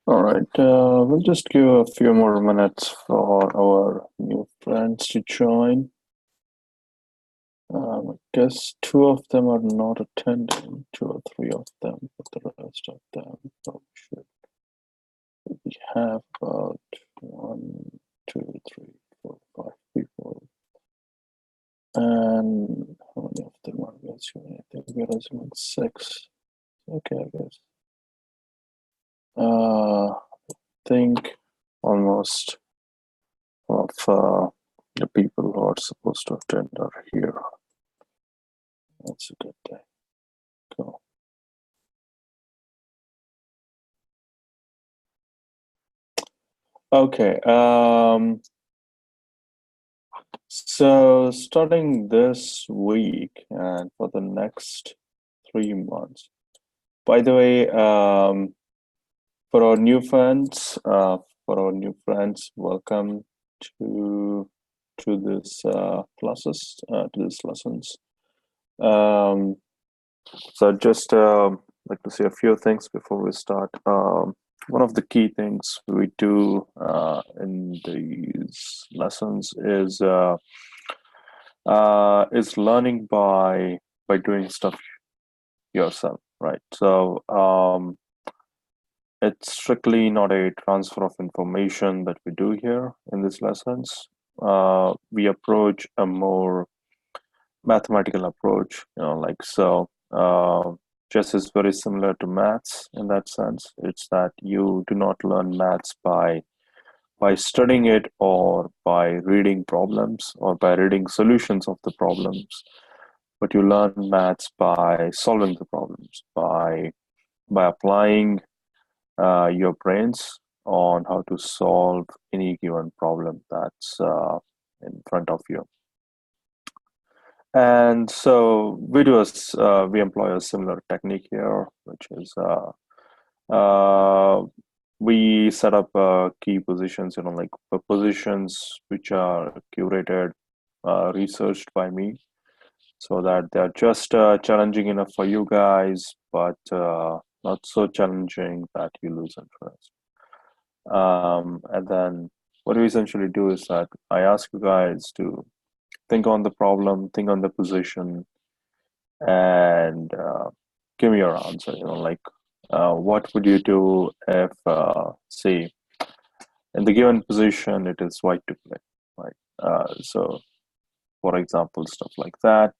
All right, we'll just give a few more minutes for our new friends to join. I guess two of them are not attending, two or three of them, but the rest of them probably should. We have about one, two, three, four, five people. And how many of them are we assuming? I think we're assuming six. Okay, I guess. I think almost of the people who are supposed to attend are here. That's a good day. Cool. Okay. So starting this week and for the next 3 months. By the way, for our new friends, welcome to this classes, to these lessons. Um, so just like to say a few things before we start. One of the key things we do in these lessons is learning by doing stuff yourself, right? So it's strictly not a transfer of information that we do here in these lessons. We approach a more mathematical approach, like so. Chess is very similar to maths in that sense. It's that you do not learn maths by studying it or by reading problems or by reading solutions of the problems, but you learn maths by solving the problems, by applying your brains on how to solve any given problem that's in front of you. And so we employ a similar technique here, which is uh, we set up key positions, like positions which are curated, researched by me, so that they're just challenging enough for you guys, but not so challenging that you lose interest. And then what we essentially do is that I ask you guys to think on the problem, think on the position, and give me your answer. Like what would you do if, say, in the given position, it is white to play, right? So, for example, stuff like that.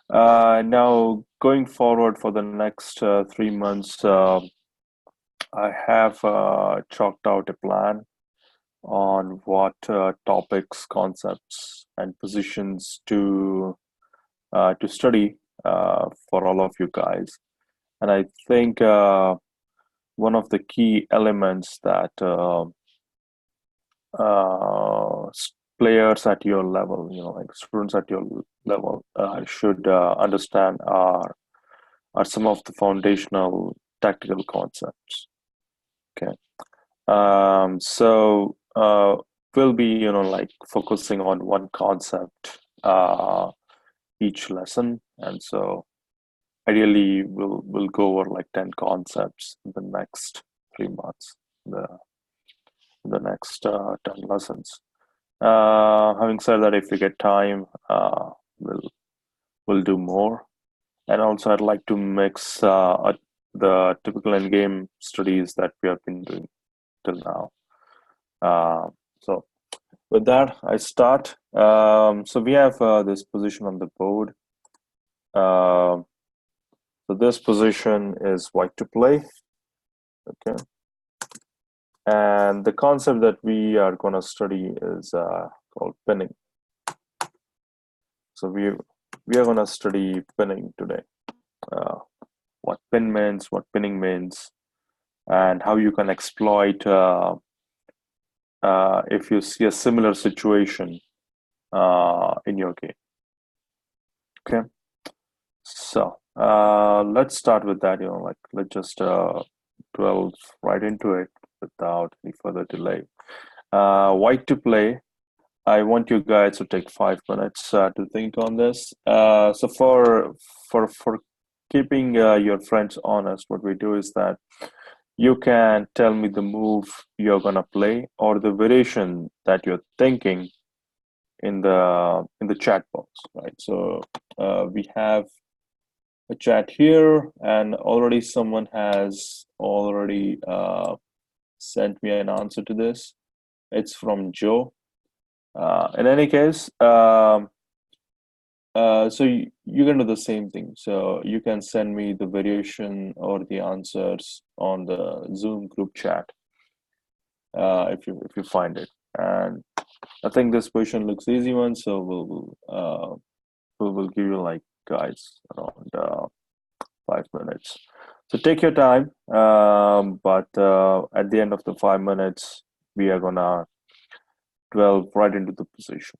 Now, going forward for the next 3 months, I have chalked out a plan on what topics, concepts, and positions to study for all of you guys. And I think one of the key elements that uh, players at your level, like students at your level, should understand are some of the foundational tactical concepts. Okay. So we'll be, like focusing on one concept each lesson, and so ideally we'll go over like 10 concepts in the next 3 months, the the next 10 lessons. Having said that, if we get time, we'll do more. And also, I'd like to mix the typical end game studies that we have been doing till now. So with that, I start. So we have this position on the board. So this position is white to play. Okay. And the concept that we are going to study is called pinning. So we are going to study pinning today. What pin means, what pinning means, and how you can exploit if you see a similar situation in your game. Okay, so let's start with that. Like let's just delve right into it without any further delay. White to play. I want you guys to take 5 minutes to think on this. So for keeping your friends honest, what we do is that you can tell me the move you're gonna play or the variation that you're thinking in the chat box, right? So we have a chat here, and already someone has already sent me an answer to this. It's from Joe. In any case, so you can do the same thing. So you can send me the variation or the answers on the Zoom group chat if you find it. And I think this question looks easy one, so we'll give you like guys around 5 minutes. So take your time, but at the end of the 5 minutes, we are gonna delve right into the position.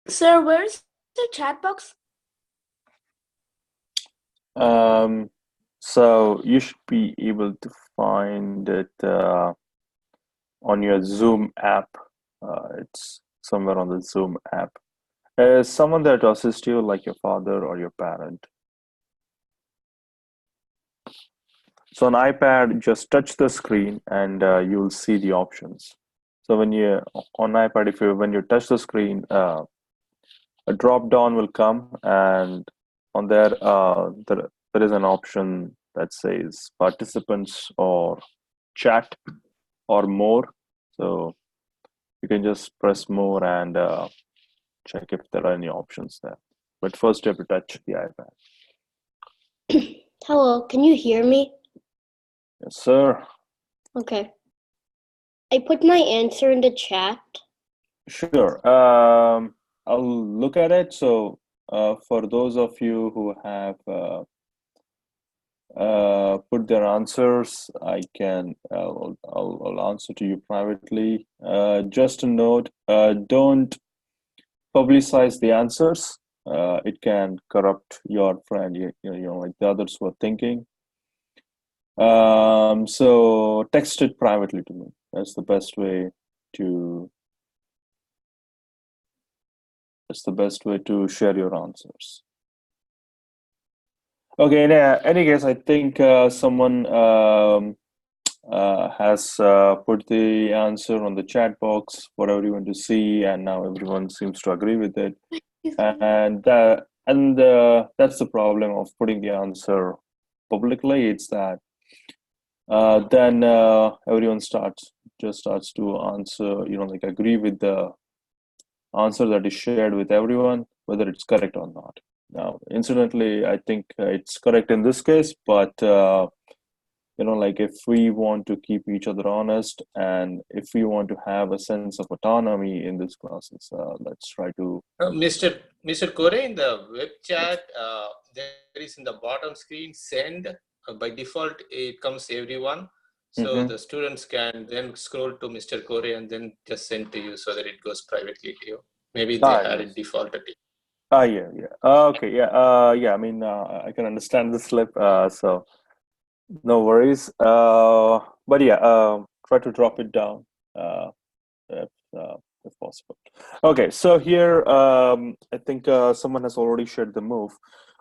Sir, where's the chat box? So you should be able to find it on your Zoom app. It's somewhere on the Zoom app. Is someone there to assist you, like your father or your parent? So on iPad, just touch the screen and you'll see the options. So when you on iPad, when you touch the screen, a drop down will come, and on there is an option that says participants or chat or more. So you can just press more and check if there are any options there. But first, you have to touch the iPad. Hello, can you hear me? Yes, sir. Okay. I put my answer in the chat. Sure. I'll look at it. So for those of you who have put their answers, I'll answer to you privately. Just a note, don't publicize the answers. It can corrupt your friend, like the others who are thinking. So text it privately to me. That's the best way to share your answers. Okay, in any case, I think someone has put the answer on the chat box for everyone to see, and now everyone seems to agree with it. And that's the problem of putting the answer publicly. It's that then everyone starts to answer, like agree with the answer that is shared with everyone, whether it's correct or not. Now, incidentally, I think it's correct in this case, but like if we want to keep each other honest and if we want to have a sense of autonomy in these classes, let's try to. Mr. Kore, in the web chat, there is in the bottom screen send. By default, it comes to everyone. So the students can then scroll to Mr. Kore and then just send to you so that it goes privately to you. Maybe they had it defaulted. Yeah. Okay, yeah. I mean, I can understand the slip, so no worries. But yeah, try to drop it down if possible. Okay, so here I think someone has already shared the move,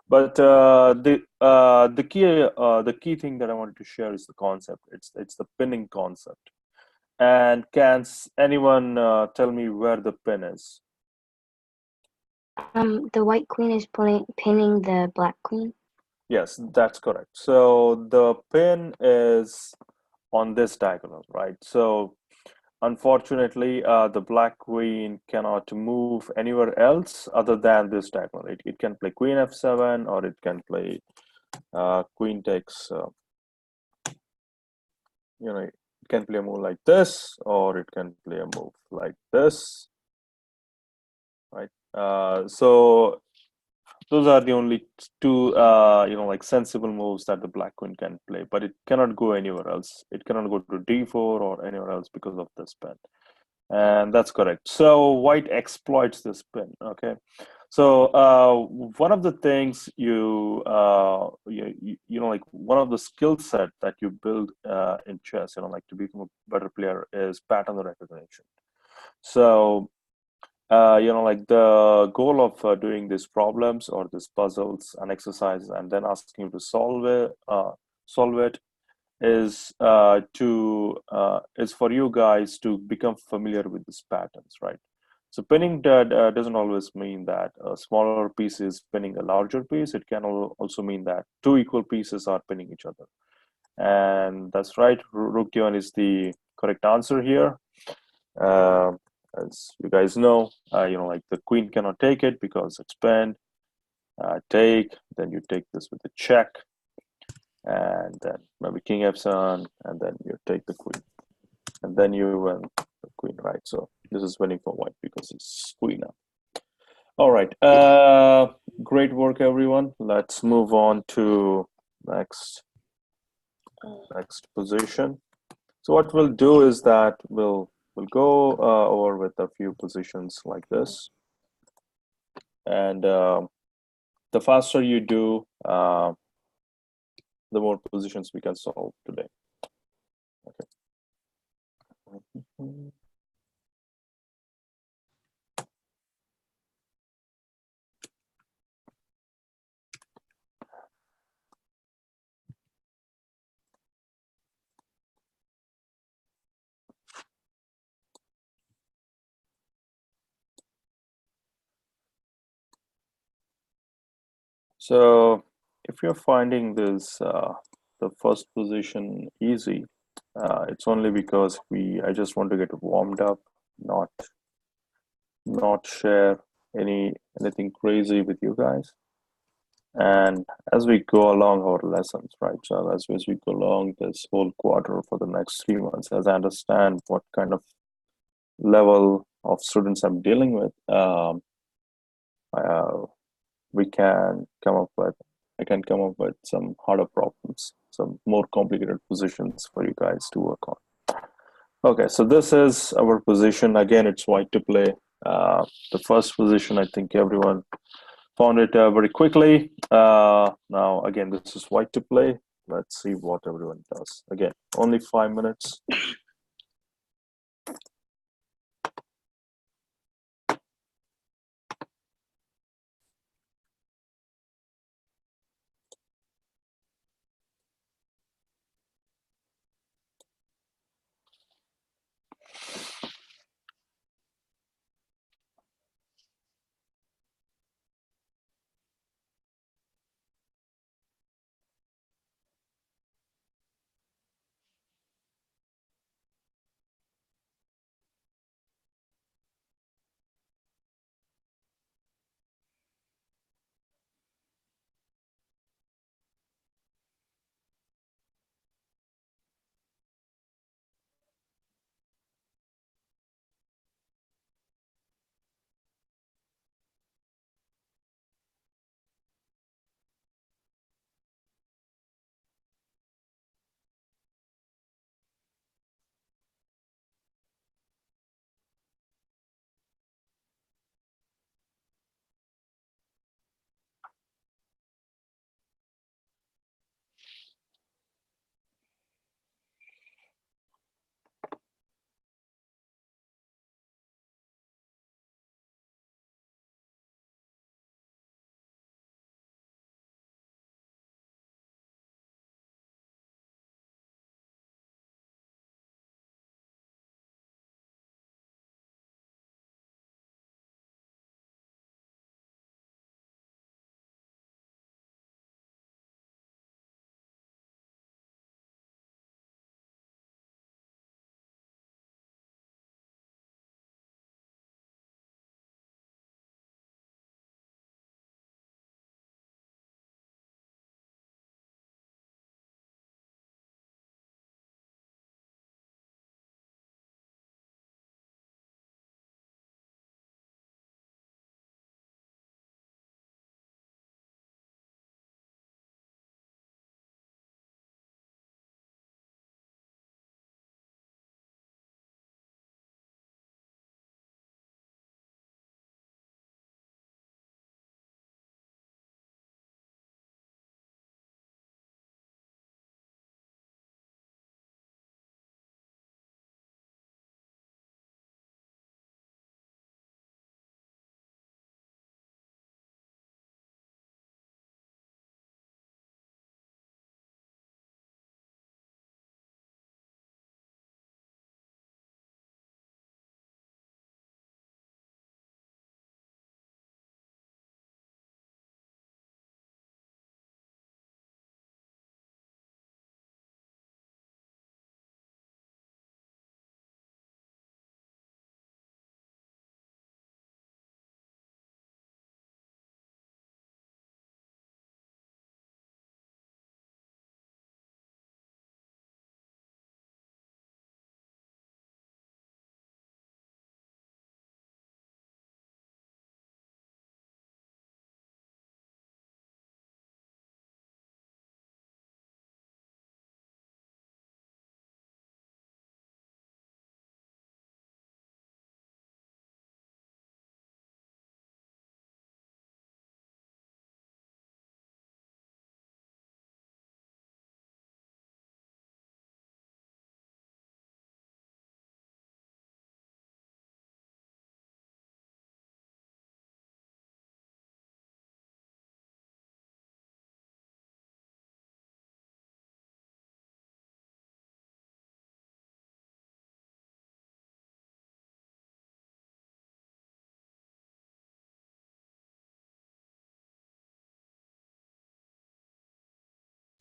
but the key thing that I wanted to share is the concept. It's the pinning concept. And can anyone tell me where the pin is? The white queen is pinning the black queen. Yes, that's correct. So the pin is on this diagonal, right? So unfortunately, the black queen cannot move anywhere else other than this diagonal. It can play queen f7, or it can play queen takes, it can play a move like this, or it can play a move like this, right? So those are the only two, like sensible moves that the black queen can play, but it cannot go anywhere else. It cannot go to d4 or anywhere else because of this pin. And that's correct. So white exploits this pin, okay? So one of the things like one of the skill set that you build in chess, like to become a better player, is pattern recognition. So like the goal of doing these problems or these puzzles and exercises and then asking you to solve it is for you guys to become familiar with these patterns, right? So pinning doesn't always mean that a smaller piece is pinning a larger piece. It can also mean that two equal pieces are pinning each other, and that's right. Rook d1 is the correct answer here. Uh, as you guys know, like the queen cannot take it because it's pinned. Take, then you take this with a check, and then maybe king f7, and then you take the queen, and then you win the queen, right? So this is winning for white because it's queen up. All right, great work, everyone. Let's move on to next position. So what we'll do is that we'll go over with a few positions like this, and the faster you do, the more positions we can solve today. Okay. So if you're finding this the first position easy, it's only because I just want to get warmed up, not share anything crazy with you guys. And as we go along our lessons, right? So as we go along this whole quarter for the next 3 months, as I understand what kind of level of students I'm dealing with, we can come up with I can come up with some harder problems, some more complicated positions for you guys to work on. Okay, so this is our position. Again, it's white to play. The first position, I think everyone found it very quickly. Now, again, this is white to play. Let's see what everyone does. Again, only 5 minutes.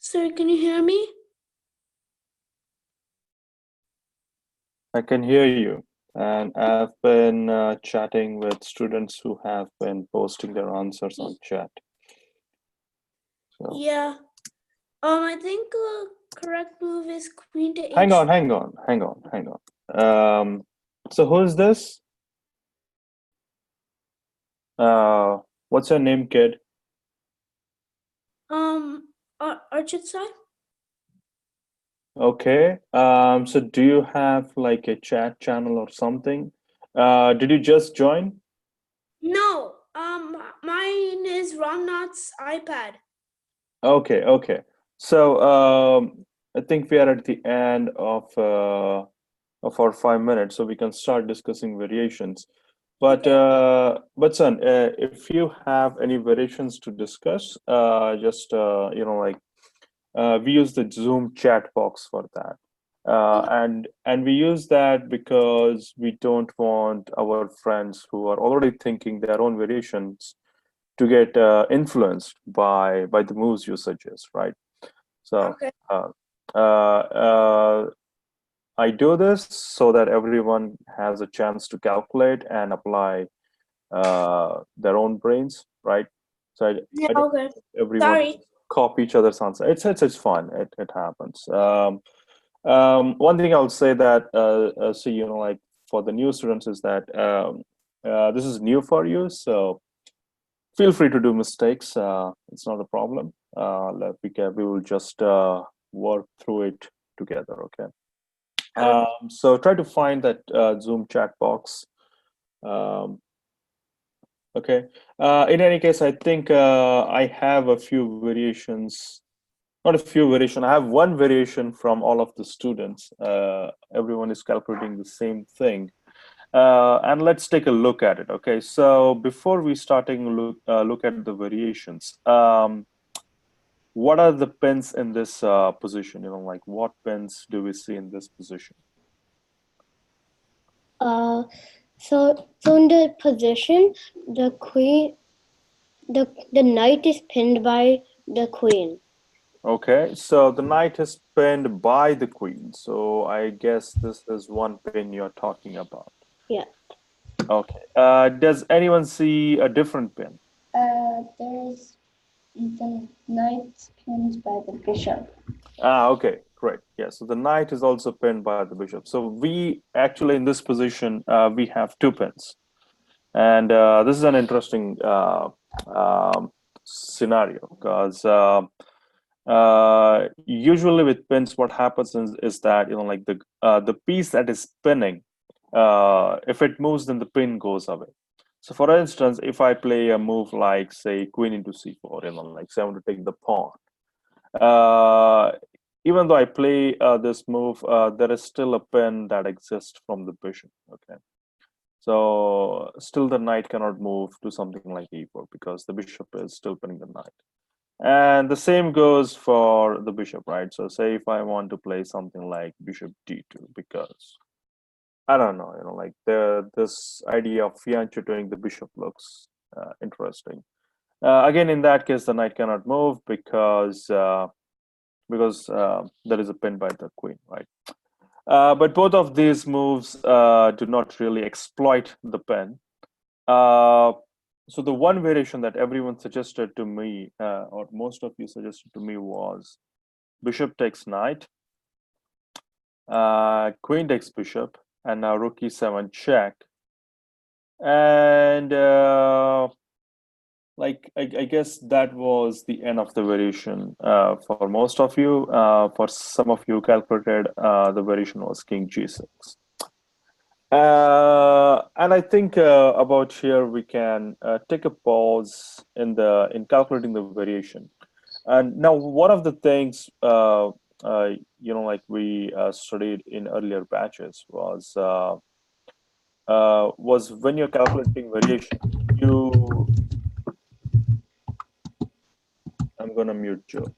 Sir, can you hear me? I can hear you. And I've been chatting with students who have been posting their answers on chat. So Yeah. I think correct move is queen to h. hang on. So who's this? What's your name, kid? Archit sir? Okay. So do you have like a chat channel or something? Did you just join? No. Mine is Ramnath's iPad. Okay. So I think we are at the end of our 5 minutes, so we can start discussing variations. But son, if you have any variations to discuss, just we use the Zoom chat box for that. And we use that because we don't want our friends who are already thinking their own variations to get influenced by the moves you suggest, right? So Okay. I do this so that everyone has a chance to calculate and apply their own brains, right? So Yeah, I don't okay. everyone Sorry. copy each other's answer. It's fun. It happens. One thing I would say that so like for the new students is that this is new for you, so feel free to do mistakes. It's not a problem. We will just work through it together. Okay. So try to find that Zoom chat box. Um, okay. In any case, I think I have a few variations. Not a few variation. I have one variation from all of the students. Everyone is calculating the same thing. And let's take a look at it. Okay, so before we starting look at the variations, what are the pins in this position? Like what pins do we see in this position? So in the position, the queen, the knight is pinned by the queen. Okay, so the knight is pinned by the queen. So I guess this is one pin you're talking about. Yeah. Okay. Does anyone see a different pin? There's the knight pinned by the bishop. Okay, great. Yeah, so the knight is also pinned by the bishop. So we actually in this position, we have two pins. And this is an interesting scenario because usually with pins, what happens is that, like the piece that is pinning, if it moves, then the pin goes away. So for instance, if I play a move like say queen into c4, like say I want to take the pawn, even though I play this move, there is still a pin that exists from the bishop. Okay, so still the knight cannot move to something like e4 because the bishop is still pinning the knight. And the same goes for the bishop, right? So say if I want to play something like bishop d2, because I don't know, like this idea of fianchettoing the bishop looks interesting. Again, in that case, the knight cannot move because there is a pin by the queen, right? But both of these moves do not really exploit the pin. So the one variation that everyone suggested to me, or most of you suggested to me, was bishop takes knight, queen takes bishop, and now rook e7 check. And I guess that was the end of the variation for most of you. For some of you calculated, the variation was king g6. And I think about here we can take a pause in calculating the variation. And now, one of the things like we studied in earlier batches was when you're calculating variation, I'm gonna mute Joe.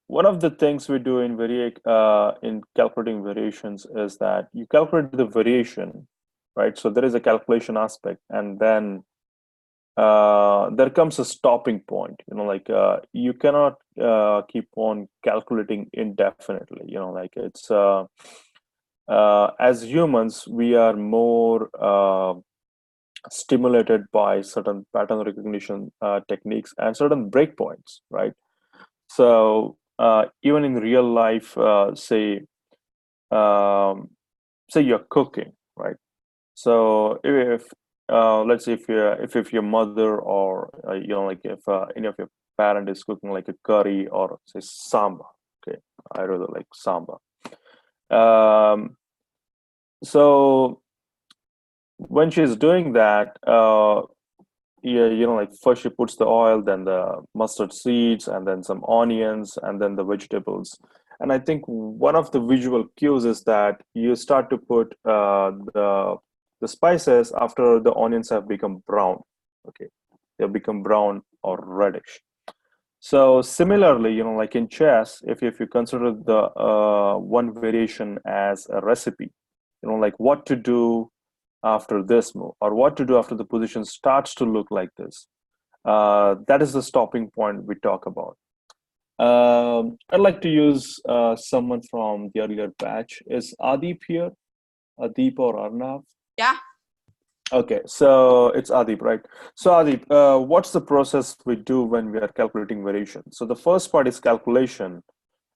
One of the things we do in calculating variations is that you calculate the variation, right? So there is a calculation aspect, and then there comes a stopping point. Like you cannot keep on calculating indefinitely. Like it's as humans, we are more stimulated by certain pattern recognition techniques and certain breakpoints, right? So even in real life, um, say you're cooking, right? So if let's say if your mother or like if any of your parent is cooking like a curry or say samba, okay, I really like samba. So when she's doing that, yeah, like first she puts the oil, then the mustard seeds, and then some onions, and then the vegetables. And I think one of the visual cues is that you start to put the spices after the onions have become brown. Okay, they've become brown or reddish. So similarly, like in chess, if you consider the one variation as a recipe, like what to do after this move or what to do after the position starts to look like this. That is the stopping point we talk about. I'd like to use someone from the earlier batch. Is Adip here? Adip or Arnav? Yeah. Okay, so it's Adip, right? So Adip, what's the process we do when we are calculating variation? So the first part is calculation.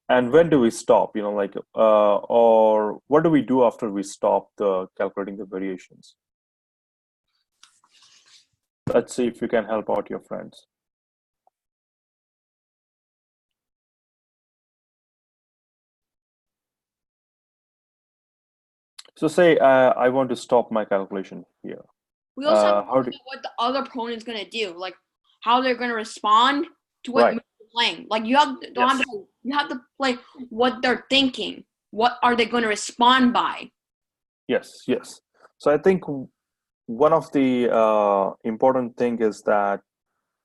And when do we stop? Like, or what do we do after we stop the calculating the variations? Let's see if you can help out your friends. So say I want to stop my calculation here. We also have to know what the other opponent's gonna do, like how they're gonna respond to what move you're playing. Like you have to play what they're thinking. What are they gonna respond by? Yes. So I think one of the important thing is that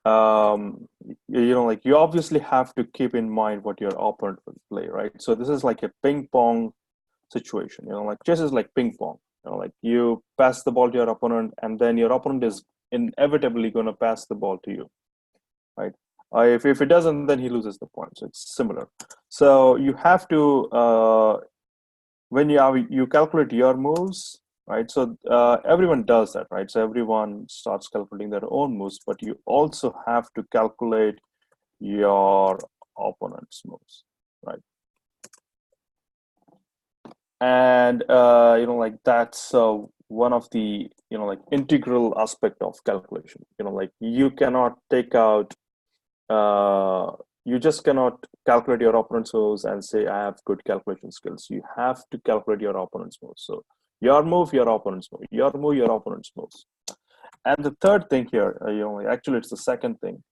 like you obviously have to keep in mind what your opponent will play, right? So this is like a ping pong situation. Like chess is like ping pong. Like you pass the ball to your opponent, and then your opponent is inevitably going to pass the ball to you, right? If it doesn't, then he loses the point. So it's similar. So you have to when you calculate your moves, right? So everyone does that, right? So everyone starts calculating their own moves, but you also have to calculate your opponent's moves, right? And like that's one of the like integral aspect of calculation. Like you cannot take out you just cannot calculate your opponent's moves and say I have good calculation skills. You have to calculate your opponent's moves. So your move, your opponent's move, your move, your opponent's moves. And the third thing here, actually it's the second thing.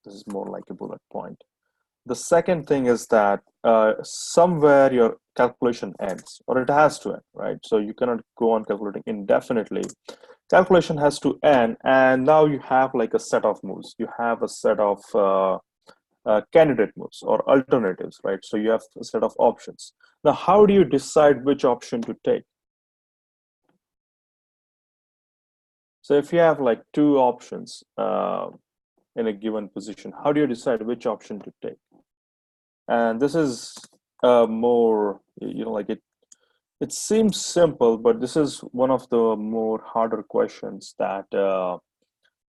This is more like a bullet point. The second thing is that somewhere your calculation ends, or it has to end, right? So you cannot go on calculating indefinitely. Calculation has to end, and now you have like a set of moves. You have a set of candidate moves or alternatives, right? So you have a set of options. Now, how do you decide which option to take? So if you have like two options in a given position, how do you decide which option to take? And this is more, like it seems simple, but this is one of the more harder questions that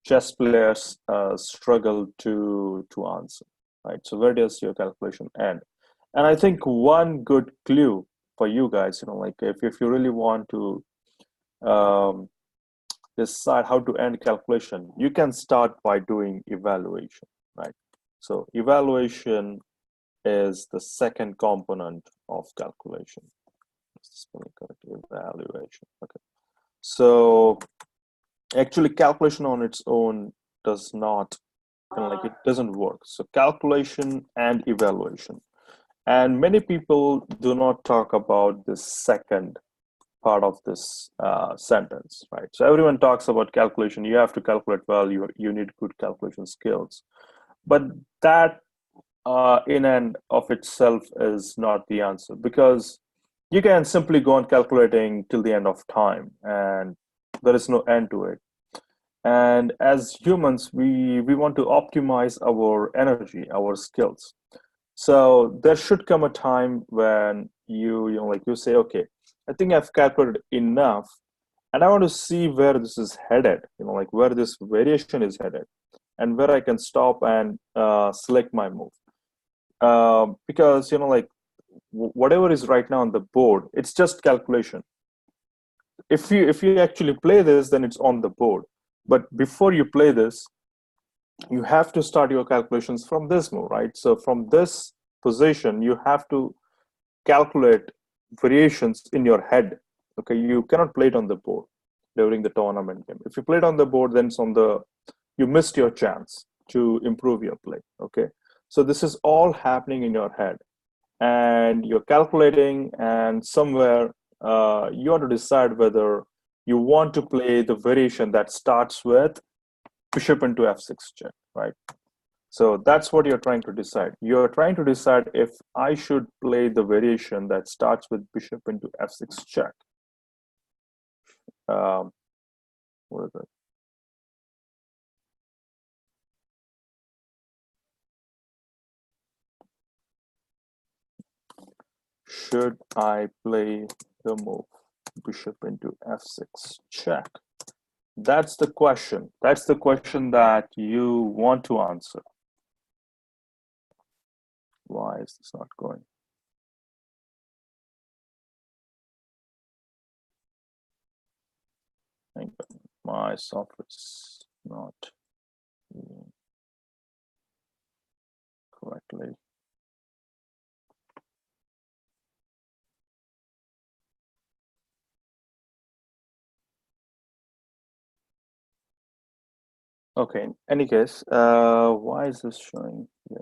chess players struggle to answer, right? So where does your calculation end? And I think one good clue for you guys, like if you really want to decide how to end calculation, you can start by doing evaluation, right? So evaluation is the second component of calculation. Spelling correct, evaluation. Okay. So actually calculation on its own does not, like it doesn't work. So calculation and evaluation. And many people do not talk about this second part of this sentence, right? So everyone talks about calculation. You have to calculate well. You need good calculation skills. But that in and of itself is not the answer, because you can simply go on calculating till the end of time and there is no end to it. And as humans, we want to optimize our energy, our skills. So there should come a time when like you say, okay, I think I've calculated enough, and I want to see where this is headed, like where this variation is headed, and where I can stop and select my move. Because like whatever is right now on the board, it's just calculation. If you actually play this, then it's on the board. But before you play this, you have to start your calculations from this move, right? So from this position, you have to calculate variations in your head. Okay, you cannot play it on the board during the tournament game. If you play it on the board, then you missed your chance to improve your play. Okay, so this is all happening in your head, and you're calculating, and somewhere you want to decide whether you want to play the variation that starts with bishop into f6 check, right? So that's what you're trying to decide. You're trying to decide if I should play the variation that starts with bishop into f6 check. What is it? Should I play the move bishop into f6 check? That's the question. That's the question that you want to answer. Why is this not going? My software is not doing correctly. Okay, in any case, why is this showing here?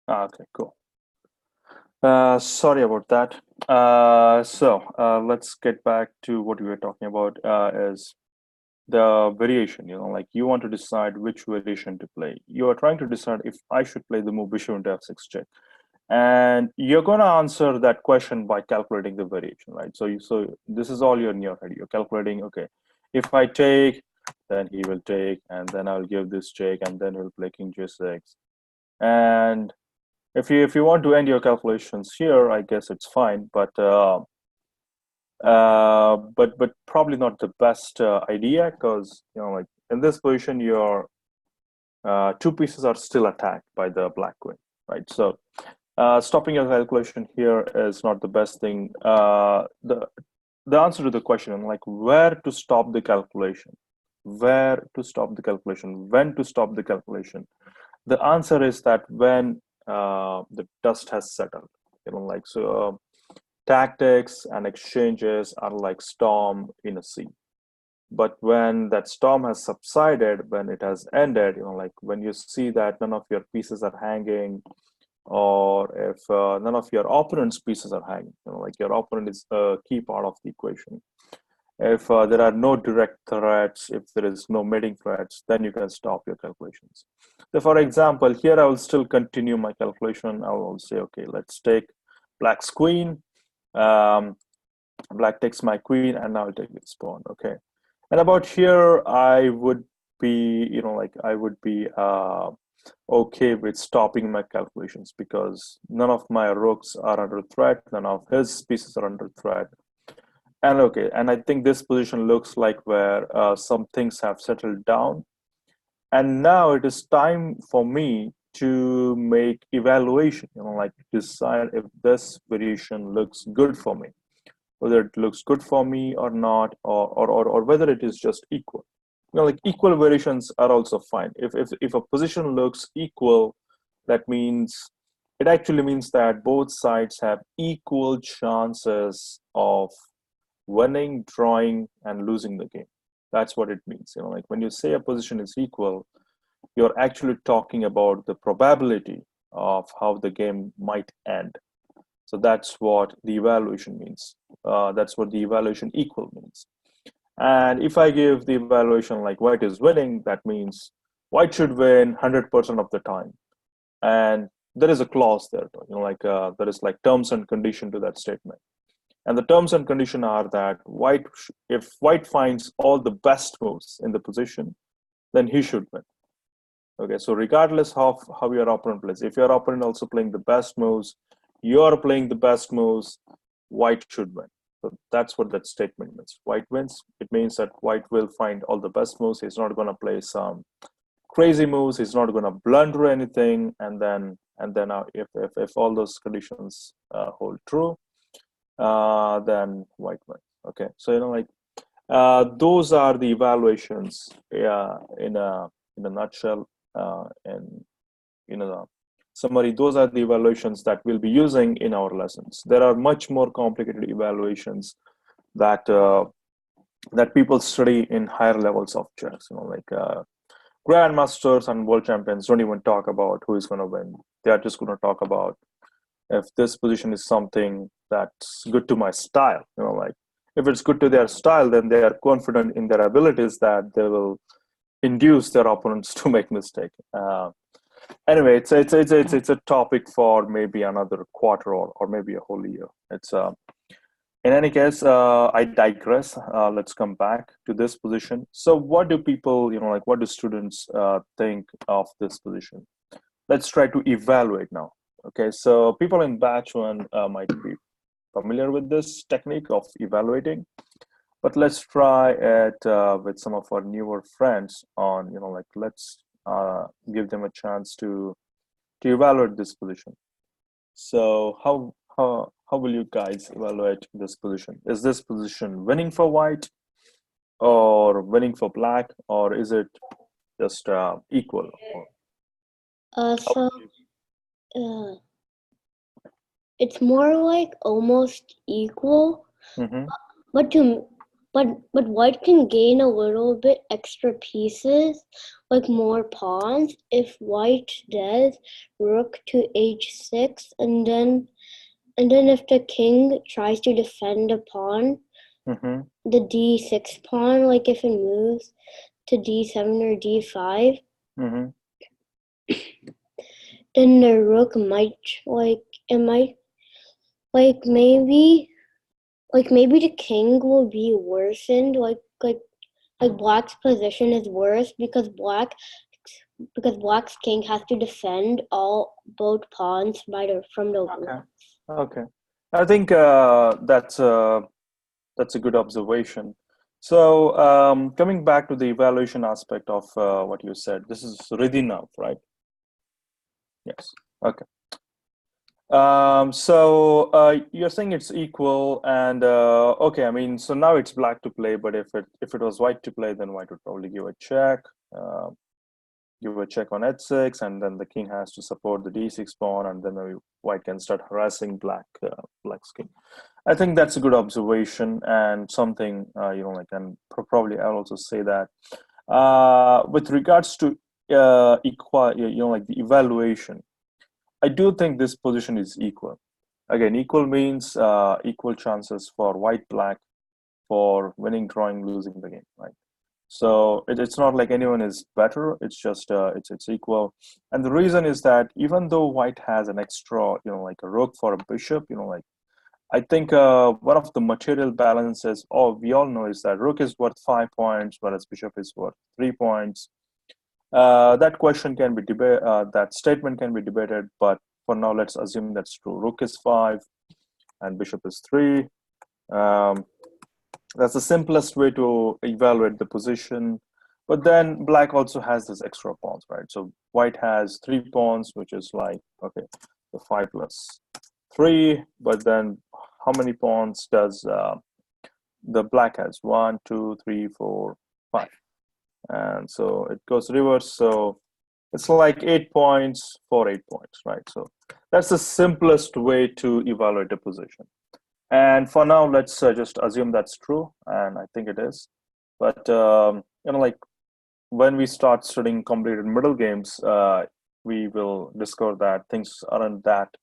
Okay, cool. Sorry about that. Let's get back to what we were talking about, is the variation. Like you want to decide which variation to play. You are trying to decide if I should play the move bishop into f6 check. And you're going to answer that question by calculating the variation, right? So this is all in your head. You're calculating, okay, if I take, then he will take, and then I'll give this check, and then he'll play king g6. And if you want to end your calculations here, I guess it's fine, but probably not the best idea, because like in this position, your two pieces are still attacked by the black queen, right? So stopping your calculation here is not the best thing. The answer to the question, like where to stop the calculation, when to stop the calculation, the answer is that when the dust has settled. Tactics and exchanges are like storm in a sea. But when that storm has subsided, when it has ended, like when you see that none of your pieces are hanging, or if none of your opponent's pieces are hanging, like your opponent is a key part of the equation. If there are no direct threats, if there is no mating threats, then you can stop your calculations. So for example, here I will still continue my calculation. I will say, okay, let's take black's queen. Black takes my queen, and now I'll take its pawn. Okay, and about here, I would be, okay with stopping my calculations, because none of my rooks are under threat, none of his pieces are under threat. And okay, and I think this position looks like where some things have settled down. And now it is time for me to make evaluation, like decide if this variation looks good for me, whether it looks good for me or not, or whether it is just equal. Like equal variations are also fine. If a position looks equal, that means it actually means that both sides have equal chances of winning, drawing, and losing the game. That's what it means. Like when you say a position is equal, you're actually talking about the probability of how the game might end. So that's what the evaluation means. That's what the evaluation equal means. And if I give the evaluation like white is winning, that means white should win 100% of the time. And there is a clause there, there is like terms and condition to that statement. And the terms and condition are that if white finds all the best moves in the position, then he should win. Okay, so regardless of how your opponent plays, if your opponent also playing the best moves, you're playing the best moves, white should win. So that's what that statement means. White wins. It means that white will find all the best moves. He's not going to play some crazy moves. He's not going to blunder anything. And then if all those conditions hold true, then white wins. Okay, so those are the evaluations in a nutshell. And a summary, those are the evaluations that we'll be using in our lessons. There are much more complicated evaluations that that people study in higher levels of chess. Grandmasters and world champions don't even talk about who is going to win. They are just going to talk about if this position is something that's good to my style. If it's good to their style, then they are confident in their abilities that they will induce their opponents to make mistakes. Anyway, it's a topic for maybe another quarter or maybe a whole year. In any case, I digress. Let's come back to this position. So what do people, what do students think of this position? Let's try to evaluate now. Okay, so people in batch one might be familiar with this technique of evaluating, but let's try it with some of our newer friends on, let's give them a chance to evaluate this position. So how will you guys evaluate this position? Is this position winning for white or winning for black, or is it just equal? It's more like almost equal, Mm-hmm. but white can gain a little bit extra pieces, like more pawns, if white does rook to h6, and then if the king tries to defend a pawn, Mm-hmm. the d6 pawn, like if it moves to d7 or d5, Mm-hmm. then the rook might maybe the king will be worsened, like black's position is worse because black's king has to defend both pawns from the rook. Okay, I think that's a good observation. So coming back to the evaluation aspect of what you said, this is ready now, right? Yes. Okay. So you're saying it's equal, and okay, I mean, so now it's black to play, but if it was white to play, then white would probably give a check, give a check on h6, and then the king has to support the d6 pawn, and then maybe white can start harassing black's king. I think that's a good observation, and something and probably I'll also say that with regards to the evaluation, I do think this position is equal. Again, equal means equal chances for white black for winning, drawing, losing the game, right? So it's not like anyone is better. It's just it's equal. And the reason is that even though white has an extra, like a rook for a bishop, I think one of the material balances, we all know, is that rook is worth 5 points, whereas bishop is worth 3 points. That question can be debated, that statement can be debated, but for now, let's assume that's true. Rook is 5 and bishop is 3. That's the simplest way to evaluate the position. But then black also has this extra pawns, right? So white has 3 pawns, which is like, okay, the 5 plus 3. But then how many pawns does the black has? 1, 2, 3, 4, 5. And so it goes reverse. So it's like 8 points for 8 points, right? So that's the simplest way to evaluate a position. And for now, let's just assume that's true, and I think it is. But like when we start studying completed middle games, we will discover that things aren't that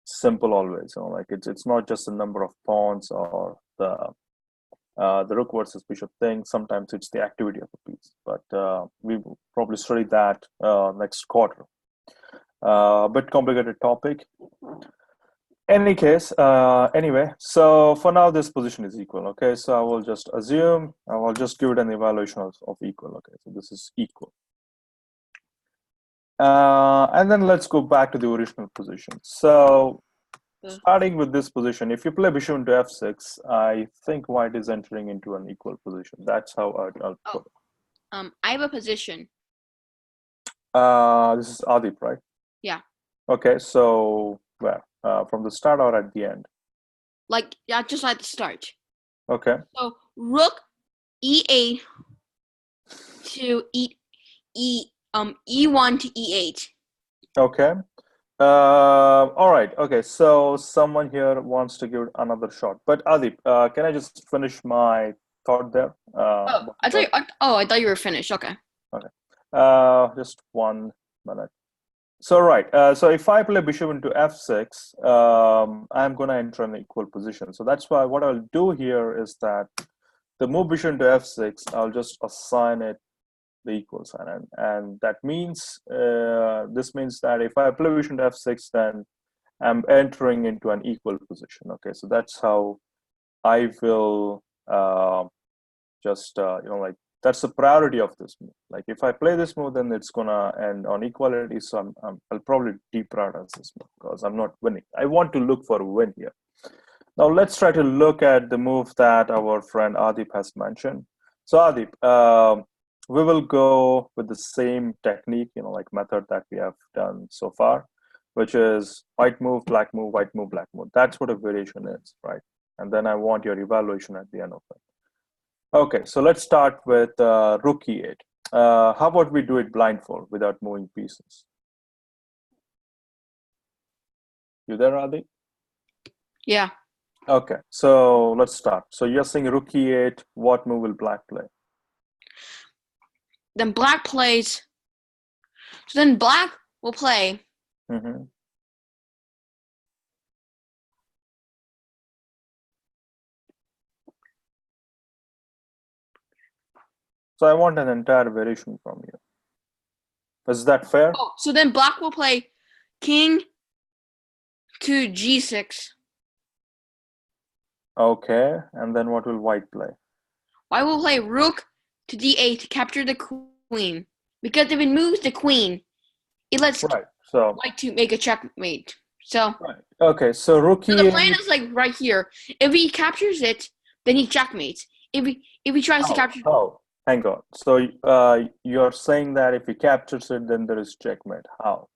simple always. Like it's not just the number of pawns or the rook versus bishop thing. Sometimes it's the activity of a piece, but we will probably study that next quarter. Bit complicated topic. Any case, anyway, so for now this position is equal. Okay, so I will just assume, I will just give it an evaluation of equal. Okay, so this is equal. And then let's go back to the original position. So starting with this position, if you play bishop into f6, I think white is entering into an equal position. That's how I'll put it. I have a position. This is Adip, right? Yeah. Okay, so where? From the start or at the end? Like, yeah, just at the start. Okay. So rook e8 to e1 to e8. Okay. All right. Okay. So someone here wants to give it another shot. But Adip, can I just finish my thought there? I thought you were finished. Okay. Okay. Just 1 minute. So right. So if I play bishop into f6, I'm going to enter an equal position. So that's why what I'll do here is that the move bishop into f6, I'll just assign it the equal sign, and that means this means that if I play bishop into f6, then I'm entering into an equal position. Okay, so that's how I will just like that's the priority of this move. Like if I play this move, then it's gonna end on equality. So I'll probably deprioritize this move because I'm not winning. I want to look for a win here. Now let's try to look at the move that our friend Adip has mentioned. So Adip, we will go with the same technique, like method that we have done so far, which is white move, black move, white move, black move. That's what a variation is, right? And then I want your evaluation at the end of it. Okay, so let's start with rook e8. How about we do it blindfold without moving pieces? You there, Adip? Yeah. Okay, so let's start. So you're saying rook e8, what move will black play? Then black plays. So then black will play. Mm-hmm. So I want an entire variation from you. Is that fair? Oh, so then black will play king to g6. Okay, and then what will white play? White will play rook to d8 to capture the queen. Because if it moves the queen, it lets white to make a checkmate. So right. Okay, so rook e8. The plan is like right here. If he captures it, then he checkmates. If he tries to capture. Oh, hang on. So you're saying that if he captures it, then there is checkmate. How?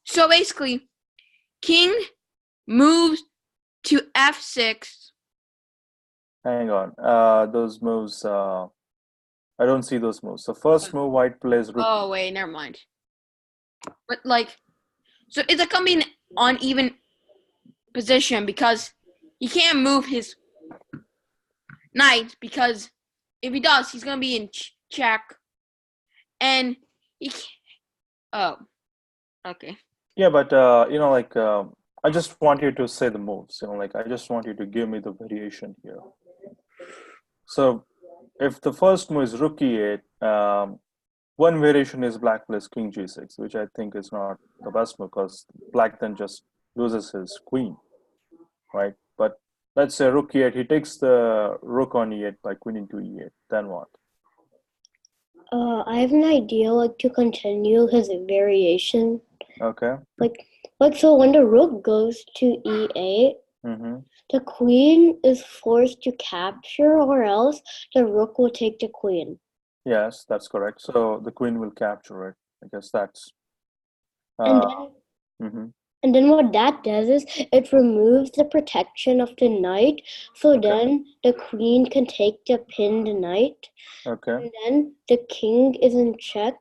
So basically, king moves to f6. Hang on. Those moves. I don't see those moves. So first move, white plays rook. Oh wait, never mind. But like, so it's a coming on even position because he can't move his knight because if he does, he's gonna be in check, and he can't. Oh, okay. Yeah, but I just want you to say the moves. I just want you to give me the variation here. So if the first move is rook e8, one variation is black plays king g6, which I think is not the best move because black then just loses his queen, right? But let's say rook e8, he takes the rook on e8 by queen into e8. Then what? I have an idea, to continue his variation. Okay. So when the rook goes to e8, the queen is forced to capture, or else the rook will take the queen. Yes, that's correct. So the queen will capture it. I guess that's. And then what that does is it removes the protection of the knight. So then the queen can take the pinned knight. Okay. And then the king is in check.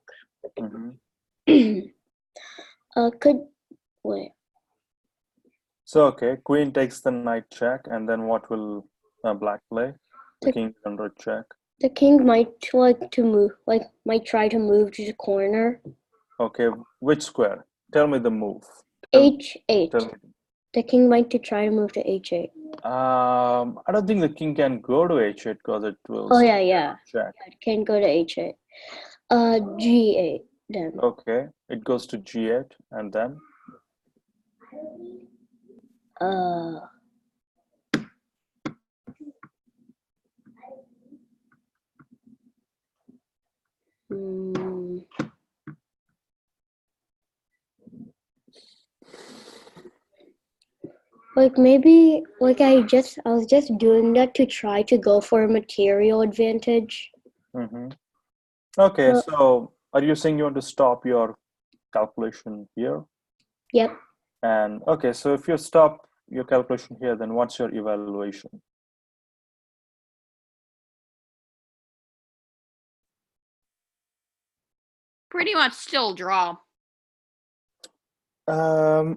Wait. So okay, queen takes the knight check, and then what will black play? The king under check. The king might try to move to the corner. Okay, which square? Tell me the move. H8. The king might try to move to h8. I don't think the king can go to h8 because it will. Oh yeah. Check. It can go to h8. G8 then. Okay, it goes to g8 and then. Uh, hmm. Like maybe like I was just doing that to try to go for a material advantage. Okay, So- so are you saying you want to stop your calculation here? Yep. And okay, so if you stop your calculation here, then what's your evaluation? Pretty much still draw.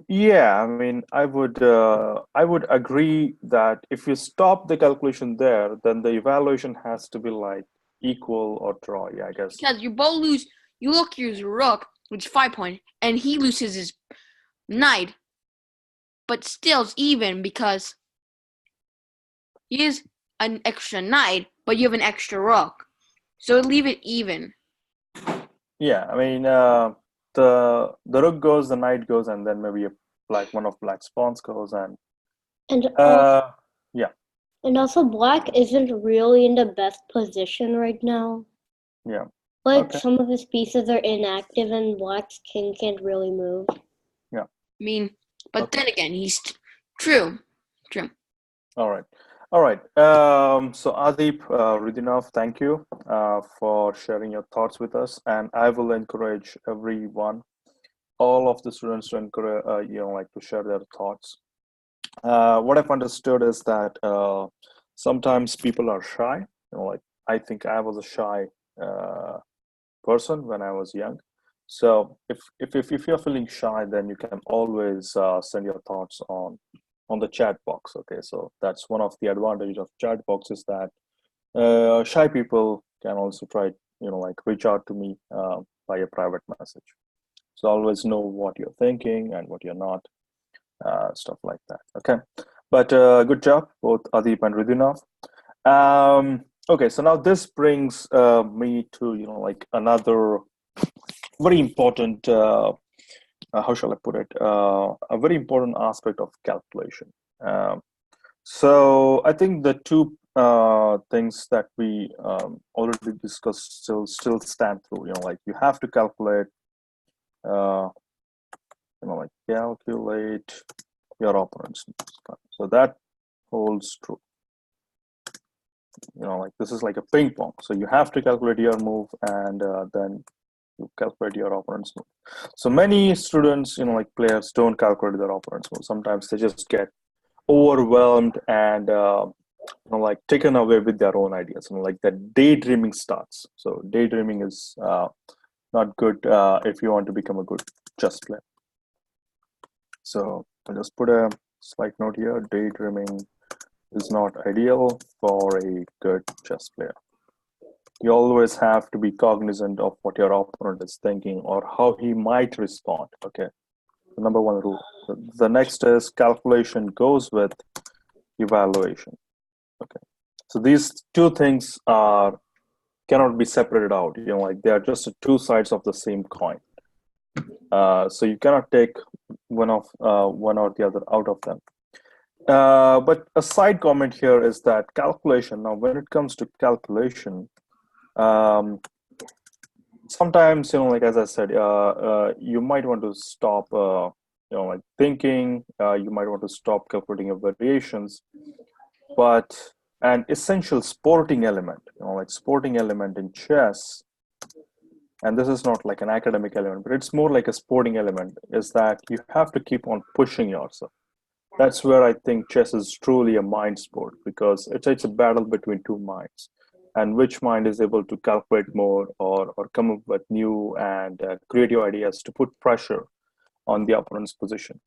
Yeah, I mean, I would agree that if you stop the calculation there, then the evaluation has to be like equal or draw. Yeah, I guess. Because you both lose. You look use rook, which is 5 point, and he loses his knight, but still it's even because he is an extra knight, but you have an extra rook, so leave it even. Yeah, I mean, the rook goes, the knight goes, and then maybe one of black's pawns goes, and yeah. And also, black isn't really in the best position right now. Yeah. Like Okay. some of his pieces are inactive, and black's king can't really move. Yeah. I mean, but then again, he's true. All right. So Adip, Ridinov, thank you for sharing your thoughts with us, and I will encourage everyone, all of the students, to encourage to share their thoughts. What I've understood is that sometimes people are shy. I think I was a shy person when I was young. So if you're feeling shy, then you can always send your thoughts on the chat box. Okay, so that's one of the advantages of chat box, is that shy people can also try reach out to me by a private message. So always know what you're thinking and what you're not, stuff like that. Okay, but good job both Adip and Ridinov. Okay, so now this brings me to another very important how shall I put it, a very important aspect of calculation. So I think the two things that we already discussed still stand through. You have to calculate, calculate your opponent's moves. So that holds true. This is like a ping pong. So you have to calculate your move, and then you calculate your opponent's move. So many students, players, don't calculate their opponent's move. Sometimes they just get overwhelmed and taken away with their own ideas. Like that daydreaming starts. So daydreaming is not good if you want to become a good chess player. So I'll just put a slight note here. Daydreaming is not ideal for a good chess player. You always have to be cognizant of what your opponent is thinking or how he might respond. Okay, the number one rule. The next is calculation goes with evaluation. Okay, so these two things cannot be separated out. They are just two sides of the same coin. So you cannot take one or the other out of them. But a side comment here is that calculation. Now, when it comes to calculation, sometimes as I said, you might want to stop thinking. You might want to stop calculating your variations, but an essential sporting element, sporting element in chess, and this is not like an academic element, but it's more like a sporting element, is that you have to keep on pushing yourself. That's where I think chess is truly a mind sport, because it's a battle between two minds, and which mind is able to calculate more or come up with new and creative ideas to put pressure on the opponent's position.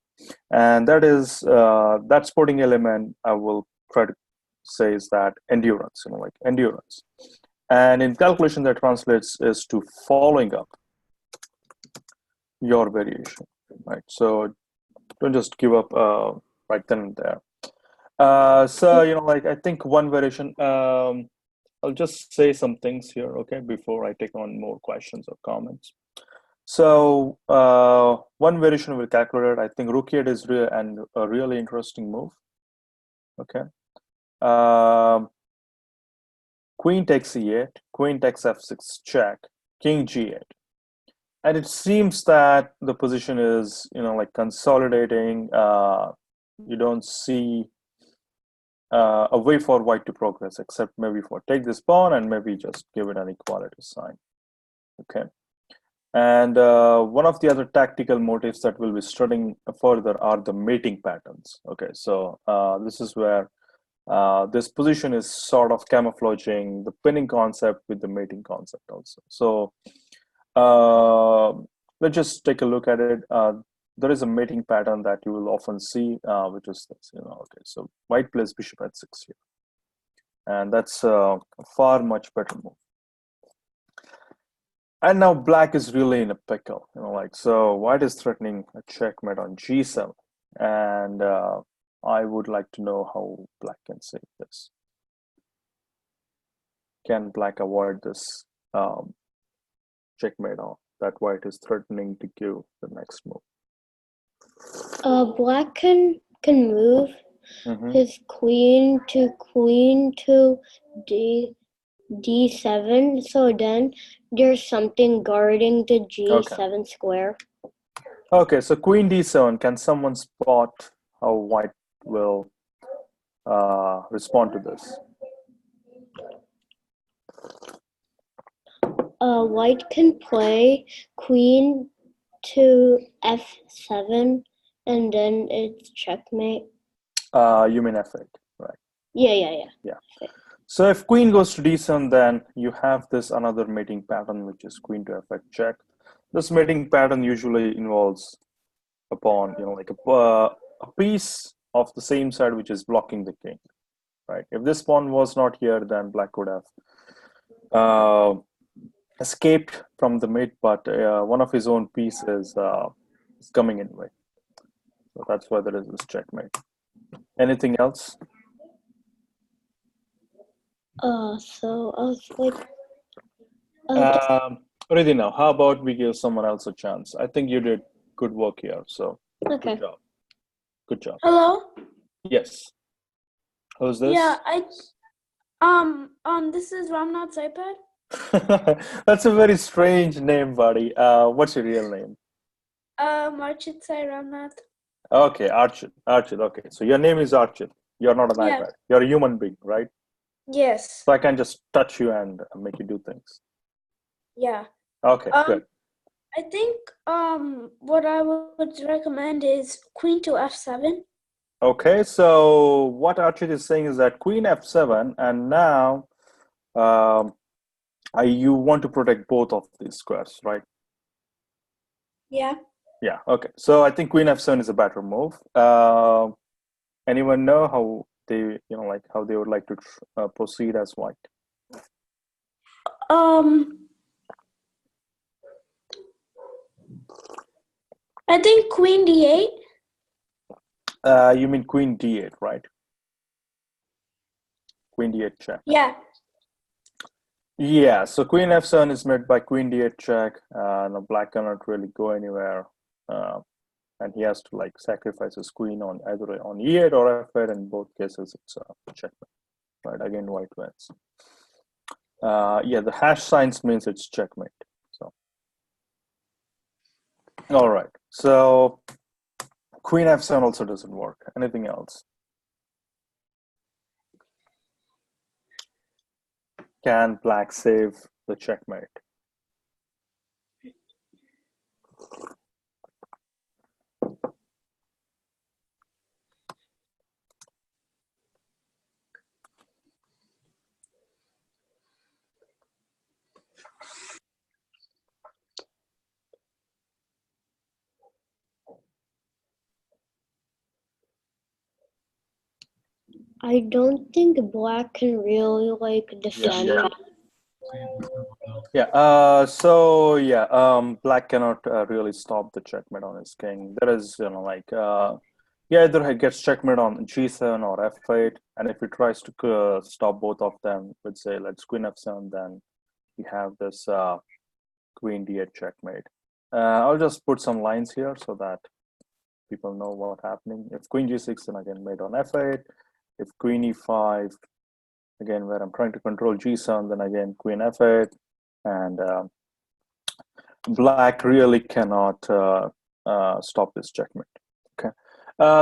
And that is that sporting element I will try to say is that endurance, endurance. And in calculation, that translates is to following up your variation, right? So don't just give up right then and there. So I think one variation. I'll just say some things here, okay, before I take on more questions or comments. So one variation we calculated, I think rook e8 is a really interesting move. Okay. Queen takes e8, queen takes f6 check, king g8. And it seems that the position is, like consolidating. You don't see a way for white to progress, except maybe for take this pawn and maybe just give it an equality sign. Okay. And one of the other tactical motives that we'll be studying further are the mating patterns. Okay, so this is where this position is sort of camouflaging the pinning concept with the mating concept also. So let's just take a look at it. There is a mating pattern that you will often see, which is this. Okay, so white plays bishop h6 here, and that's a far much better move. And now black is really in a pickle, so white is threatening a checkmate on g7, and I would like to know how black can save this. Can black avoid this checkmate on that white is threatening to give the next move? Black can move his queen to d7, so then there's something guarding the g7 square. Okay, so queen d7, can someone spot how white will respond to this? White can play queen to f7, and then it's checkmate. You mean f8, right? Yeah. So if queen goes to d7, then you have this another mating pattern, which is queen to f8 check. This mating pattern usually involves a pawn, like a piece of the same side which is blocking the king, right? If this pawn was not here, then black would have escaped from the mate, but one of his own pieces is coming in way. So that's why there is this checkmate. Anything else? So I was like, Already now, how about we give someone else a chance? I think you did good work here, so okay. Good job. Hello? Yes. Who's this? Yeah, this is Ramnath's iPad. That's a very strange name, buddy. What's your real name? Archit Sai Ramnath. Okay, Archit. Okay, so your name is Archit. You're not an iPad. You're a human being, right? Yes. So I can just touch you and make you do things. Yeah. Okay, good. I think what I would recommend is queen to f7. Okay, so what Archit is saying is that queen f7, and now you want to protect both of these squares, right? Yeah. Yeah, okay. So I think queen f7 is a better move. Anyone know how they, how they would like to proceed as white? I think queen d8. You mean queen d8, right? Queen d8 check. Yeah. Yeah, so queen f7 is met by queen d8 check. No, black cannot really go anywhere. And he has to sacrifice his queen on either on e8 or f8. In both cases, it's a checkmate. Right, again, white wins. Yeah, the hash signs means it's checkmate. So, all right. So, queen f7 also doesn't work. Anything else? Can black save the checkmate? I don't think black can really defend. Yeah. Black cannot really stop the checkmate on his king. There is, either he gets checkmate on g7 or f8, and if he tries to stop both of them with, say, let's queen f7, then we have this queen d8 checkmate. I'll just put some lines here so that people know what's happening. If queen g6, then again mate on f8. If queen e5, again where I'm trying to control g7, then again queen f8. And black really cannot stop this checkmate. Okay,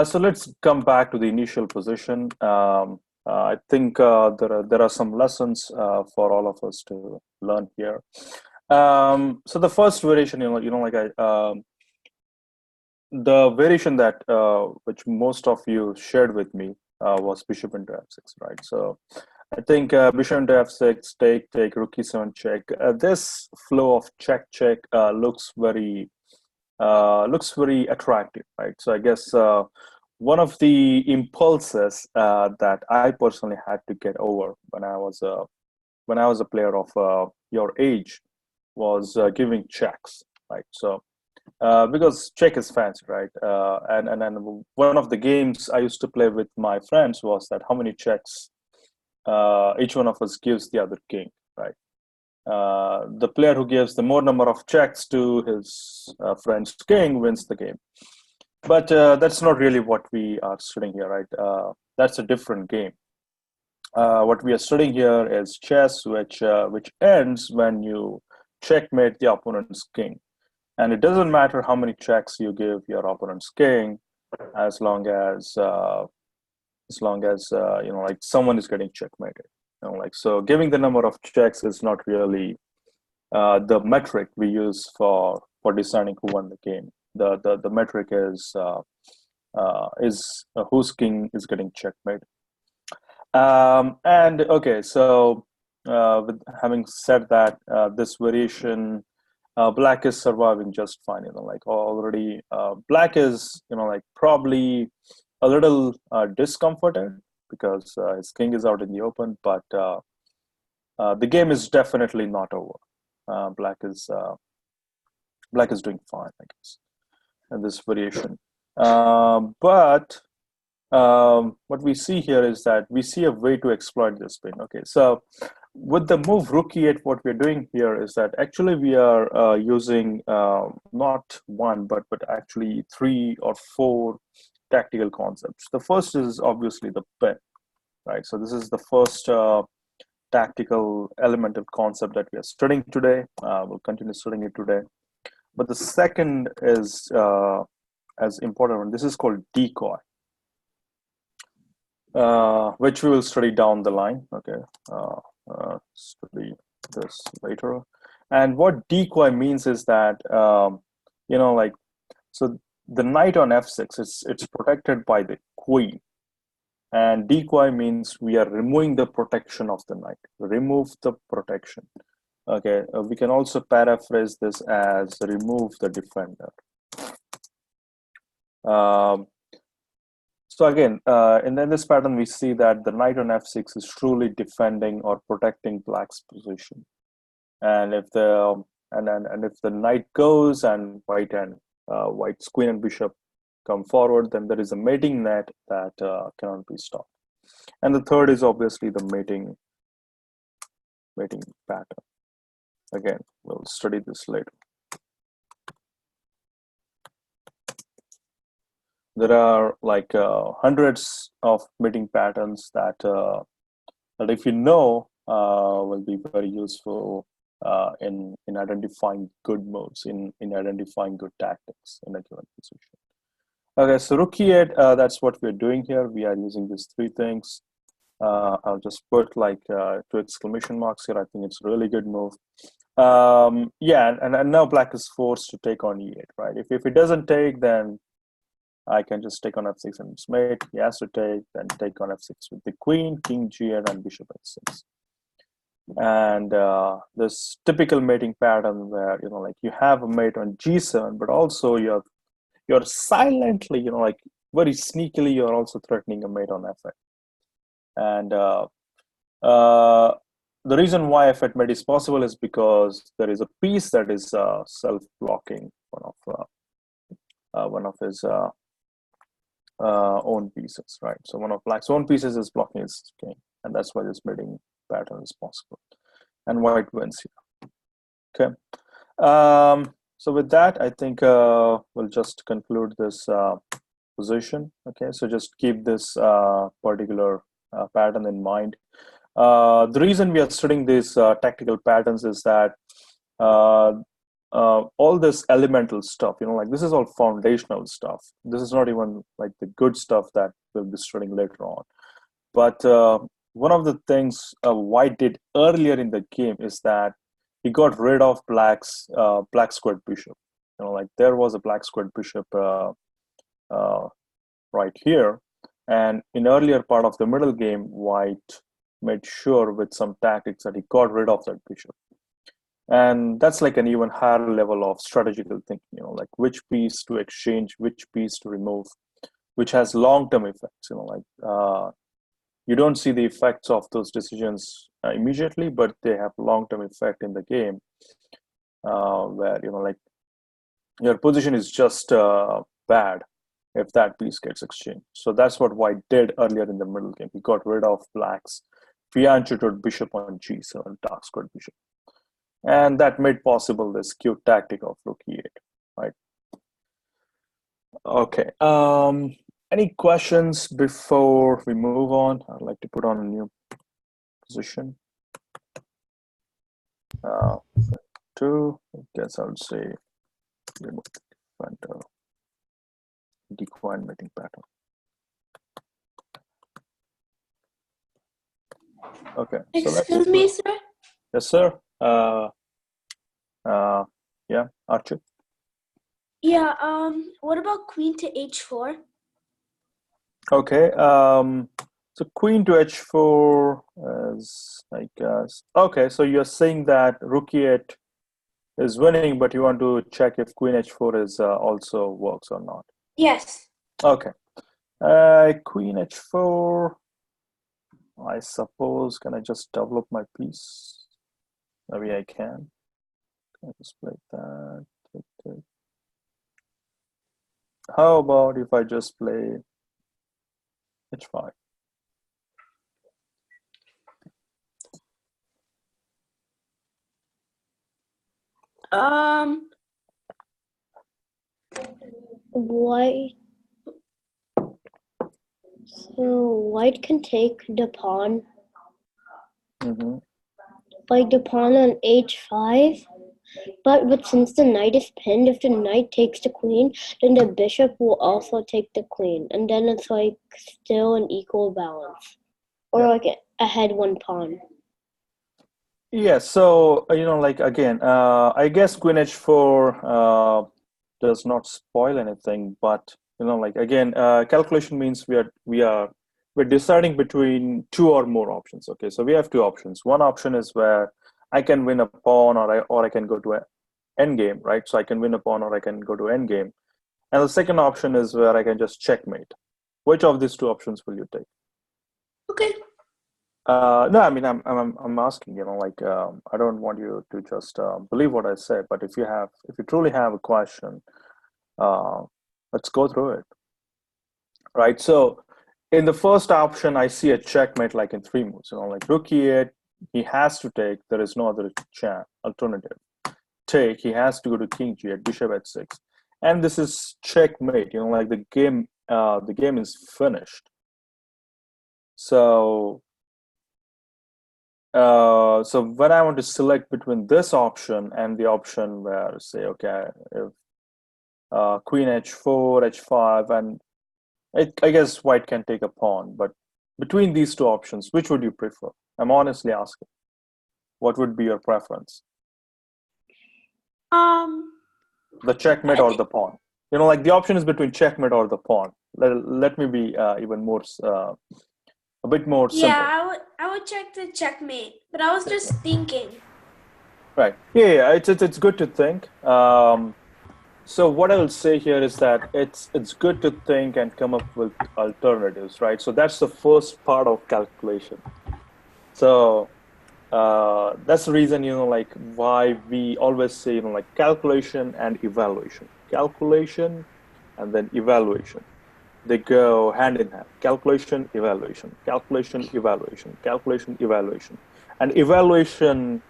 so let's come back to the initial position. I think there are some lessons for all of us to learn here. So the first variation, the variation that which most of you shared with me was bishop into f6, right? So I think bishop into f6, take, rook e7 check. This flow of check looks very attractive, right? So I guess one of the impulses that I personally had to get over when I was a player of your age was giving checks, right? So because check is fancy, right? And one of the games I used to play with my friends was that how many checks each one of us gives the other king, right? The player who gives the more number of checks to his friend's king wins the game. But that's not really what we are studying here, right? That's a different game. What we are studying here is chess, which ends when you checkmate the opponent's king. And it doesn't matter how many checks you give your opponent's king, as long as like someone is getting checkmated. So giving the number of checks is not really the metric we use for deciding who won the game. The metric is whose king is getting checkmated. And okay, so with having said that, this variation, black is surviving just fine. Like already, black is like probably a little discomforted because his king is out in the open, but the game is definitely not over. Black is doing fine, I guess, in this variation. But what we see here is that we see a way to exploit this pin. Okay, so with the move rook e8, what we're doing here is that actually we are using not one, but actually 3 or 4 tactical concepts. The first is obviously the pin, right? So this is the first tactical elemental concept that we are studying today. We'll continue studying it today. But the second is as important one. This is called decoy, which we will study down the line. Okay, study this later. And what decoy means is that like, so the knight on f6, it's protected by the queen, and decoy means we are removing the protection of the knight. Remove the protection. Okay, we can also paraphrase this as remove the defender. So again, in this pattern, we see that the knight on f6 is truly defending or protecting black's position. And if the knight goes and white's queen and bishop come forward, then there is a mating net that cannot be stopped. And the third is obviously the mating pattern. Again, we'll study this later. There are like hundreds of mating patterns that if you know will be very useful in identifying good moves, in identifying good tactics in a given position. Okay, so rook e8, that's what we're doing here. We are using these 3 things. I'll just put like 2 exclamation marks here. I think it's a really good move. Yeah, and now black is forced to take on e8, right? If it doesn't take, then I can just take on f6 and it's mate. He has to take, then take on f6 with the queen, king g8, and bishop h6. And this typical mating pattern where like you have a mate on g7, but also you're silently, like very sneakily, you're also threatening a mate on f8. And the reason why f8 mate is possible is because there is a piece that is self-blocking one of his own pieces, right? So one of black's own pieces is blocking his king, and that's why this mating pattern is possible. And white wins here. Okay. So with that, I think we'll just conclude this position. Okay, so just keep this particular pattern in mind. The reason we are studying these tactical patterns is that all this elemental stuff, like this is all foundational stuff. This is not even like the good stuff that we'll be studying later on. But one of the things White did earlier in the game is that he got rid of Black's black squared bishop. Like there was a black squared bishop right here, and in earlier part of the middle game, White made sure with some tactics that he got rid of that bishop. And that's like an even higher level of strategical thinking, like which piece to exchange, which piece to remove, which has long-term effects. You don't see the effects of those decisions immediately, but they have long-term effect in the game, where like your position is just bad if that piece gets exchanged. So that's what White did earlier in the middle game. He got rid of Black's fianchetted bishop on g7, dark squared bishop. And that made possible this cute tactic of rook e8, right? Okay. Any questions before we move on? I'd like to put on a new position. 2. I guess I would say remove the decoin mating pattern. Okay. Excuse me, sir. Yes, sir. Yeah, Archie. Yeah. What about queen to h4? Okay. So queen to h4 is, I guess. Okay. So you're saying that rook e8 is winning, but you want to check if queen h4 is also works or not. Yes. Okay. Queen h4. I suppose. Can I just develop my piece? Maybe I can. Can I just play that? How about if I just play h5? White. So White can take the pawn. Mm-hmm. Like the pawn on h5. But since the knight is pinned, if the knight takes the queen, then the bishop will also take the queen, and then it's like still an equal balance, or like ahead one pawn. Yeah. So like again, I guess queen h4 does not spoil anything, but like again, calculation means we're deciding between two or more options. Okay, so we have two options. One option is where I can win a pawn, or I can go to an endgame, right? So I can win a pawn, or I can go to endgame. And the second option is where I can just checkmate. Which of these two options will you take? Okay. No, I mean I'm asking. Like I don't want you to just believe what I say, but if you truly have a question, let's go through it. Right. So in the first option, I see a checkmate like in 3 moves. Like rook e8, he has to take. There is no other alternative. Take. He has to go to king g8, bishop h6, and this is checkmate. Like the game is finished. So when I want to select between this option and the option where say, okay, if queen h4, h5, and I guess White can take a pawn, but between these two options, which would you prefer? I'm honestly asking. What would be your preference? The checkmate or the pawn? Like the option is between checkmate or the pawn. Let me be even more, a bit more simple. Yeah, I would check the checkmate, but I was just thinking. Right. Yeah. It's good to think. So what I will say here is that it's good to think and come up with alternatives, right? So that's the first part of calculation. So that's the reason, like why we always say, like calculation and evaluation. Calculation and then evaluation. They go hand in hand. Calculation, evaluation, calculation, evaluation, calculation, evaluation. And evaluation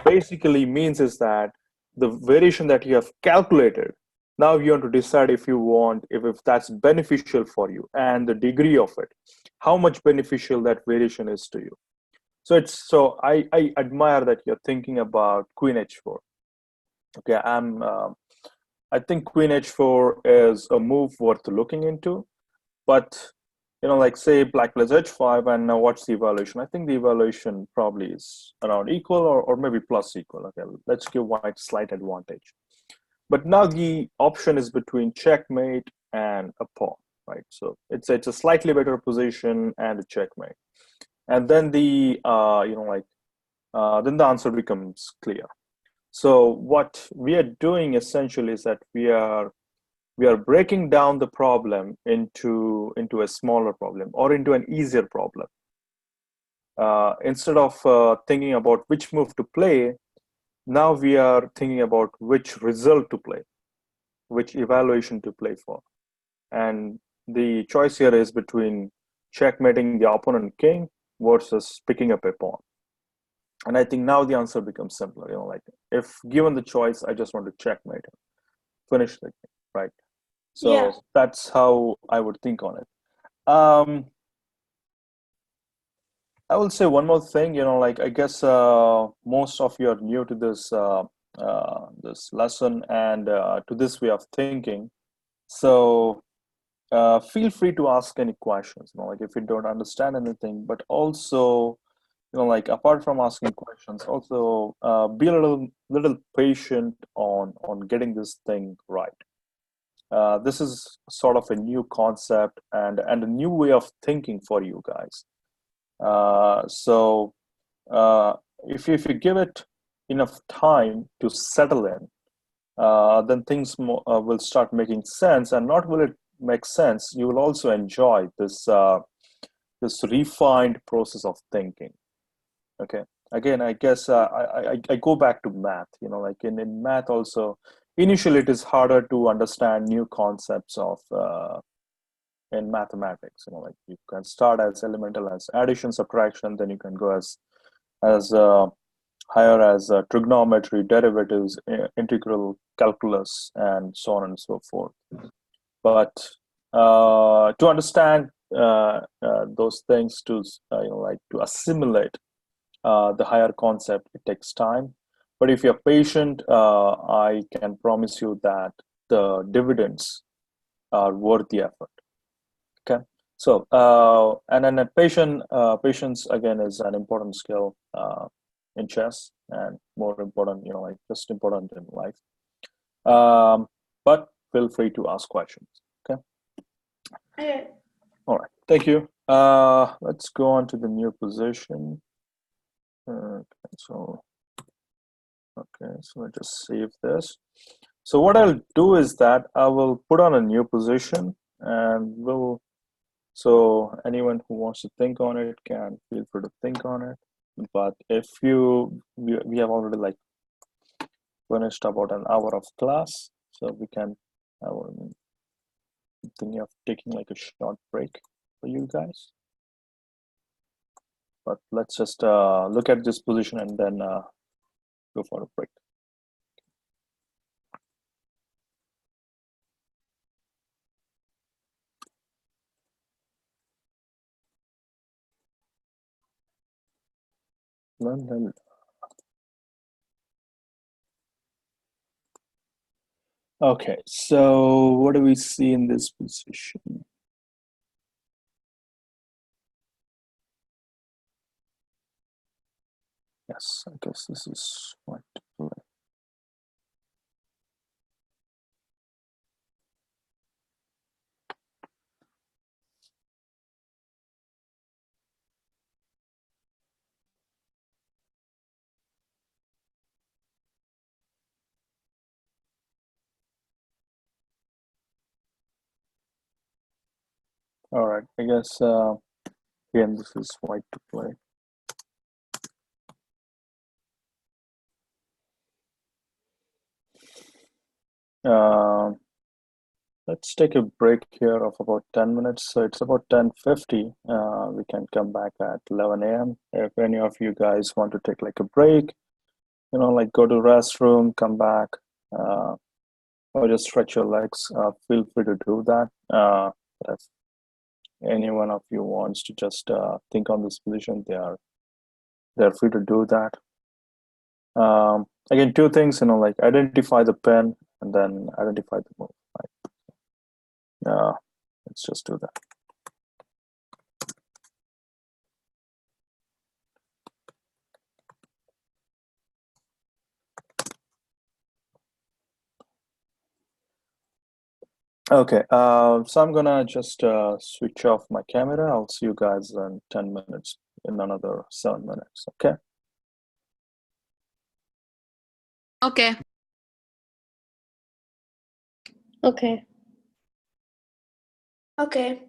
basically means is that the variation that you have calculated, now you want to decide if you want, if that's beneficial for you and the degree of it, how much beneficial that variation is to you. So I admire that you're thinking about queen h4. Okay, I think queen h4 is a move worth looking into, but like say black plays h5, and now what's the evaluation? I think the evaluation probably is around equal or maybe plus equal. Okay, let's give white slight advantage. But now the option is between checkmate and a pawn, right? So it's a slightly better position and a checkmate. And then the then the answer becomes clear. So what we are doing essentially is that we are breaking down the problem into a smaller problem or into an easier problem. Instead of thinking about which move to play, now we are thinking about which result to play, which evaluation to play for. And the choice here is between checkmating the opponent king versus picking up a pawn. And I think now the answer becomes simpler. Like if given the choice, I just want to checkmate him, finish the game, right? So that's how I would think on it. I will say one more thing. Like I guess most of you are new to this this lesson and to this way of thinking. So feel free to ask any questions. Like if you don't understand anything, but also like apart from asking questions, also be a little patient on getting this thing right. This is sort of a new concept and a new way of thinking for you guys. So if you give it enough time to settle in, then things will start making sense. And not will it make sense, you will also enjoy this this refined process of thinking. Okay, again, I guess I go back to math. Like in math also, initially it is harder to understand new concepts of in mathematics. Like you can start as elemental as addition, subtraction, then you can go as higher as trigonometry, derivatives, integral calculus, and so on and so forth. But to understand those things, to like to assimilate the higher concept, it takes time. But if you're patient, I can promise you that the dividends are worth the effort. Okay, so and then patience again is an important skill in chess, and more important, like just important in life. But feel free to ask questions. Okay. Okay. All right. Thank you. Let's go on to the new position. So I just save this. So what I'll do is that I will put on a new position, and so anyone who wants to think on it can feel free to think on it. But if we have already like finished about an hour of class, so we can I'm thinking of taking like a short break for you guys. But let's just look at this position and then go for a break. Okay, so what do we see in this position? Yes, I guess this is white to play. All right, I guess again this is white to play. Let's take a break here of about 10 minutes. So it's about 10:50. We can come back at 11 a.m. If any of you guys want to take like a break, like go to restroom, come back, or just stretch your legs, feel free to do that. If any one of you wants to just think on this position, they're free to do that. Again, two things, like identify the pin and then identify the move. Right? Let's just do that. Okay, so I'm gonna just switch off my camera. I'll see you guys in 10 minutes, in another 7 minutes, okay? Okay. Okay. Okay.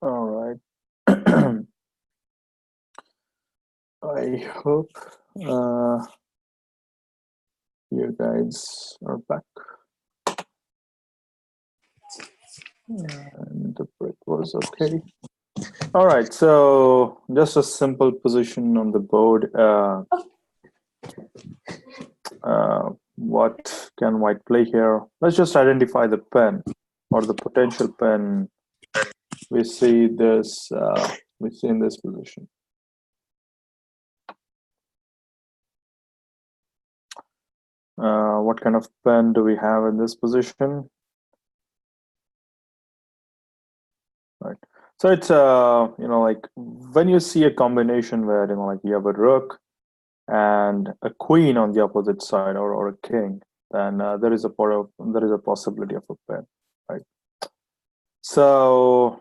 All right. I hope you guys are back. And the break was okay. All right, so just a simple position on the board. What can white play here? Let's just identify the pen or the potential pen. We see this. We see in this position. What kind of pen do we have in this position? Right. So it's like when you see a combination where like you have a rook and a queen on the opposite side, or a king, then there is a possibility of a pen, right? So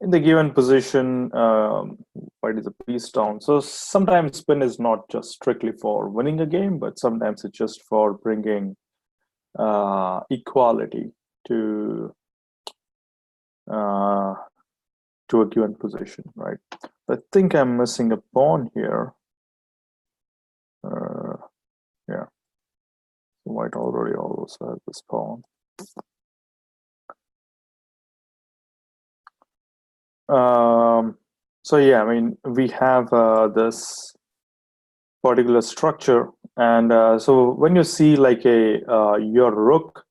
in the given position, white is a piece down. So sometimes spin is not just strictly for winning a game, but sometimes it's just for bringing equality to a given position, right? I think I'm missing a pawn here. Yeah, white already also has this pawn. So yeah, I mean, we have this particular structure, and so when you see like your rook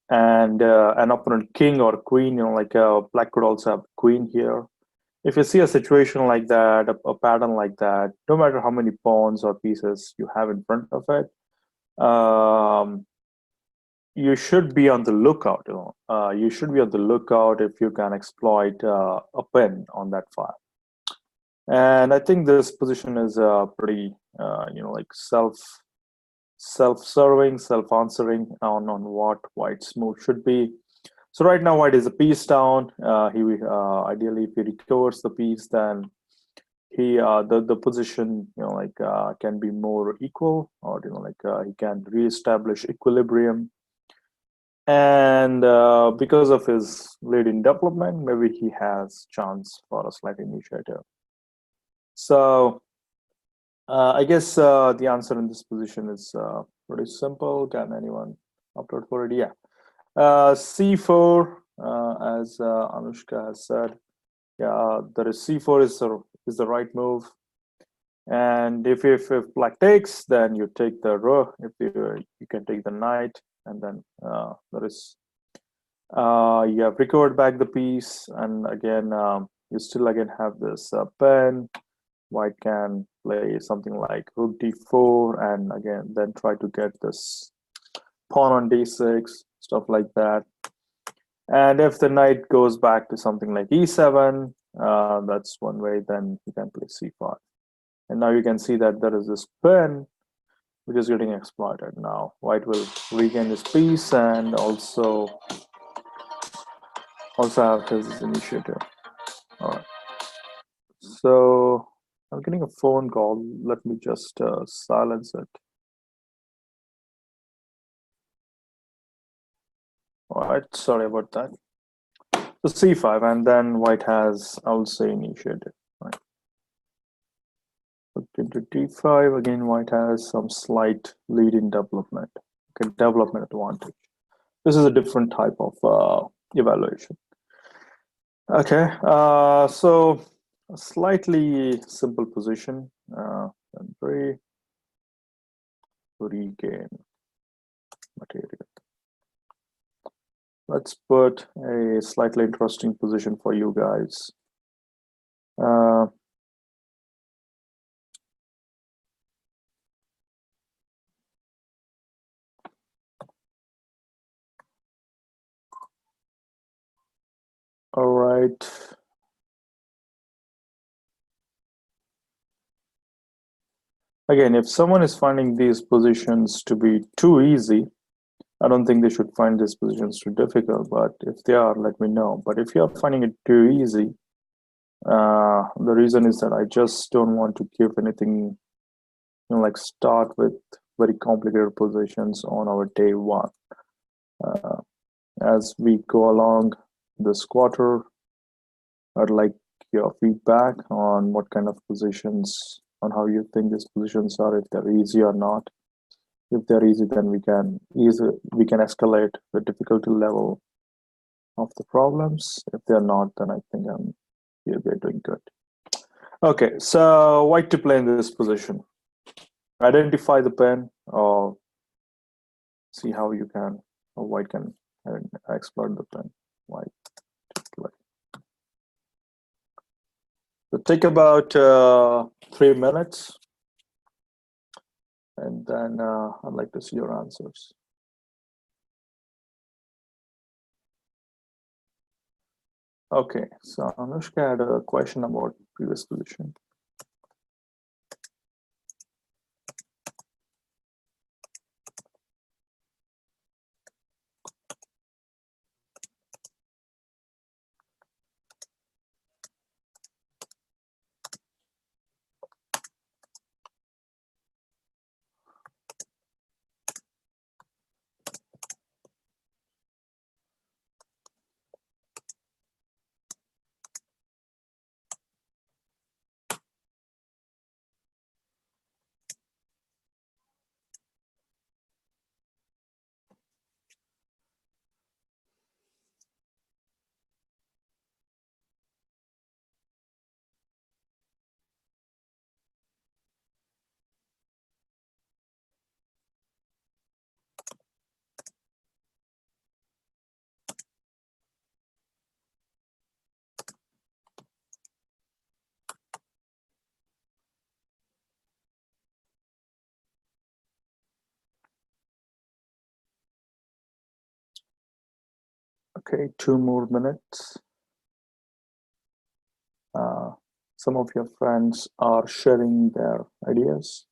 and an opponent king or queen, like black could also have queen here. If you see a situation like that, a pattern like that, no matter how many pawns or pieces you have in front of it, you should be on the lookout. You should be on the lookout if you can exploit a pin on that file. And I think this position is pretty, like self-serving, self-answering on what white's move should be. So right now, white is a piece down. Ideally, if he recovers the piece, then the position can be more equal, or he can reestablish equilibrium. And because of his lead in development, maybe he has chance for a slight initiative. So I guess the answer in this position is pretty simple. Can anyone upload for it? Yeah. C4, as Anushka has said, yeah, there is C4 is the right move. And if black takes, then you take the rook. If you can take the knight, and then there is you have recovered back the piece, and again you still again have this pen. White can play something like rook d4, and again then try to get this pawn on d6, stuff like that. And if the knight goes back to something like e7, that's one way. Then you can play c5, and now you can see that there is this pen which is getting exploited. Now white will regain his piece and also have his initiative. All right. So I'm getting a phone call. Let me just silence it. All right, sorry about that. So c5, and then white has, I would say, initiative. Right. Look into d5. Again, white has some slight lead in development. Okay, development advantage. This is a different type of evaluation. Okay, so a slightly simple position. And regain material. Let's put a slightly interesting position for you guys. All right. Again, if someone is finding these positions to be too easy, I don't think they should find these positions too difficult, but if they are, let me know. But if you're finding it too easy, the reason is that I just don't want to give anything, like start with very complicated positions on our day one. As we go along this quarter, I'd like your feedback on what kind of positions, on how you think these positions are, if they're easy or not. If they're easy, then we can escalate the difficulty level of the problems. If they're not, then I think we're doing good. Okay, so white to play in this position. Identify the pen, or see how you can, or white can exploit the pen. White to play. So take about 3 minutes, and then I'd like to see your answers. Okay, so Anushka had a question about previous position. Okay, 2 more minutes. Some of your friends are sharing their ideas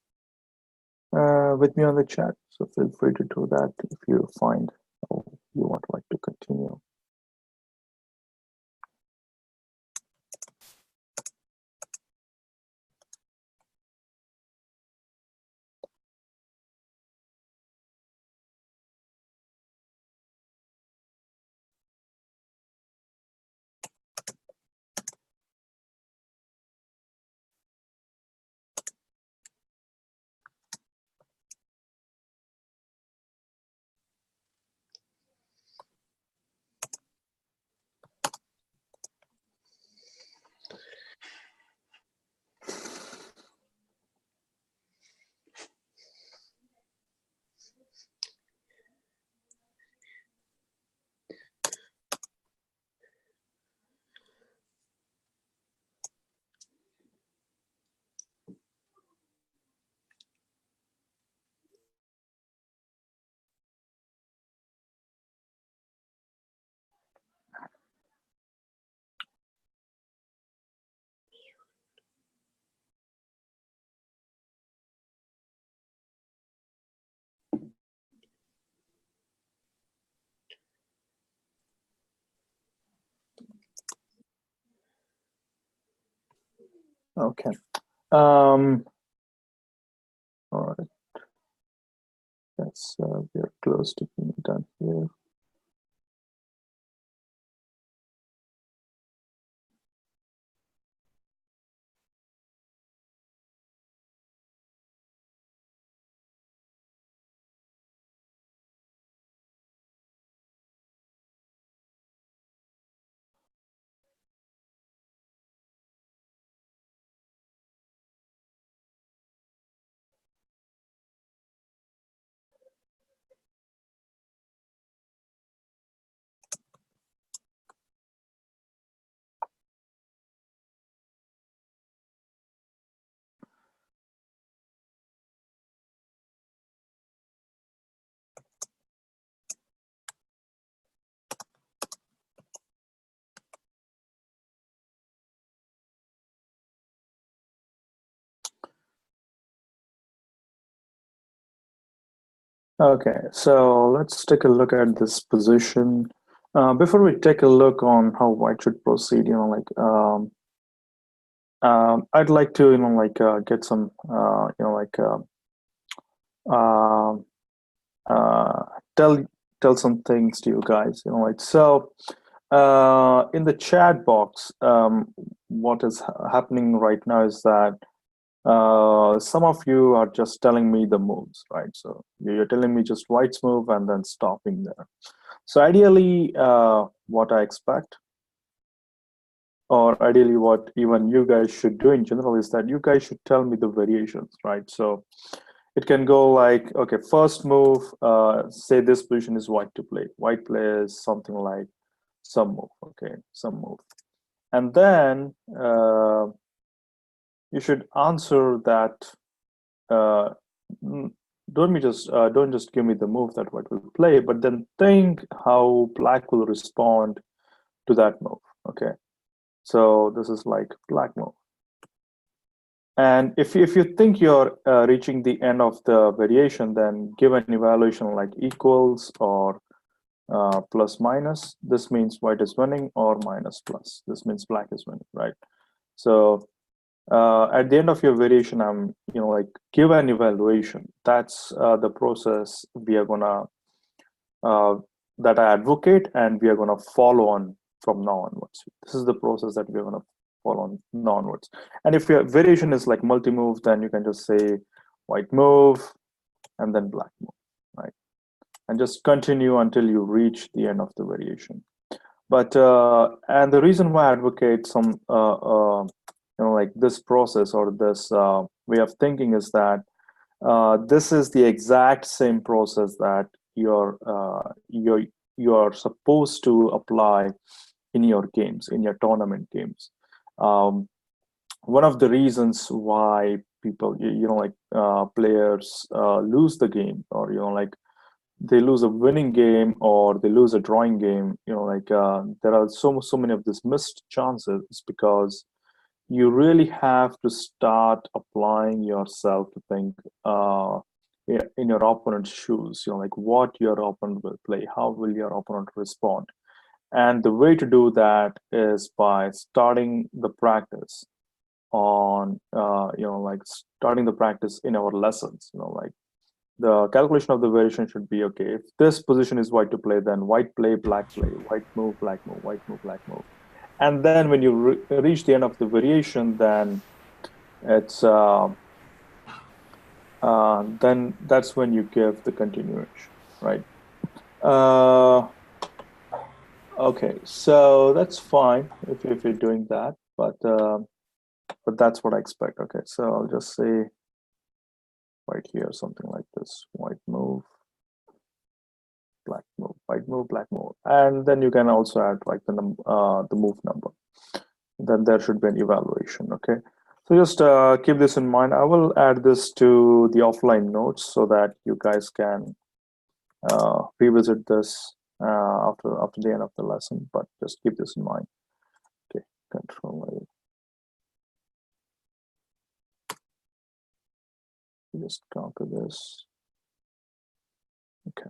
with me on the chat, so feel free to do that if you find you would like to continue. Okay. All right. That's we're close to being done here. Okay, so let's take a look at this position. Before we take a look on how white should proceed, I'd like to, get some, uh, uh, tell some things to you guys. In the chat box, what is happening right now is that some of you are just telling me the moves, right? So you're telling me just white's move and then stopping there. So ideally, what I expect, or ideally what even you guys should do in general, is that you guys should tell me the variations, right? So it can go like, okay, first move, say this position is white to play. White plays something like some move, okay, some move. And then you should answer that. Don't just give me the move that white will play, but then think how black will respond to that move. Okay, so this is like black move. And if you think you're reaching the end of the variation, then give an evaluation like equals or plus minus. This means white is winning, or minus plus. This means black is winning, right? So at the end of your variation, I'm give an evaluation. That's the process we are gonna that I advocate, and we are gonna follow on from now onwards. This is the process that we're gonna follow on now onwards. And if your variation is like multi-move, then you can just say white move and then black move, right? And just continue until you reach the end of the variation. But and the reason why I advocate some this process or this way of thinking is that this is the exact same process that you're supposed to apply in your games, in your tournament games. One of the reasons why people players lose the game, or they lose a winning game or they lose a drawing game, there are so many of these missed chances because you really have to start applying yourself to think in your opponent's shoes, what your opponent will play, how will your opponent respond. And the way to do that is by starting the practice on starting the practice in our lessons. The calculation of the variation should be, okay, if this position is white to play, then white play, black play, white move, black move, white move, black move. And then when you reach the end of the variation, then it's then that's when you give the continuation, right? Okay, so that's fine if you're doing that, but that's what I expect. Okay, so I'll just say right here something like this: white move, black move, white move, black move, and then you can also add like the move number. Then there should be an evaluation. Okay, so just keep this in mind. I will add this to the offline notes so that you guys can revisit this after the end of the lesson. But just keep this in mind. Okay, Control A. Just copy this. Okay.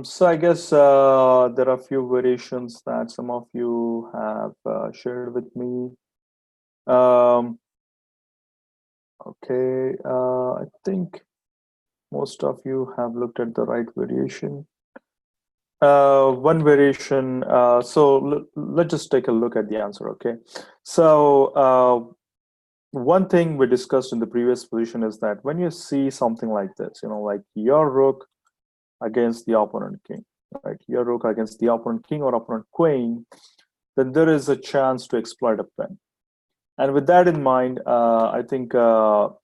So I guess there are a few variations that some of you have shared with me. Okay, I think most of you have looked at the right variation. One variation, so let's just take a look at the answer, okay? So one thing we discussed in the previous position is that when you see something like this, like your rook against the opponent king, right? Your rook against the opponent king or opponent queen, then there is a chance to exploit a pin. And with that in mind, I think the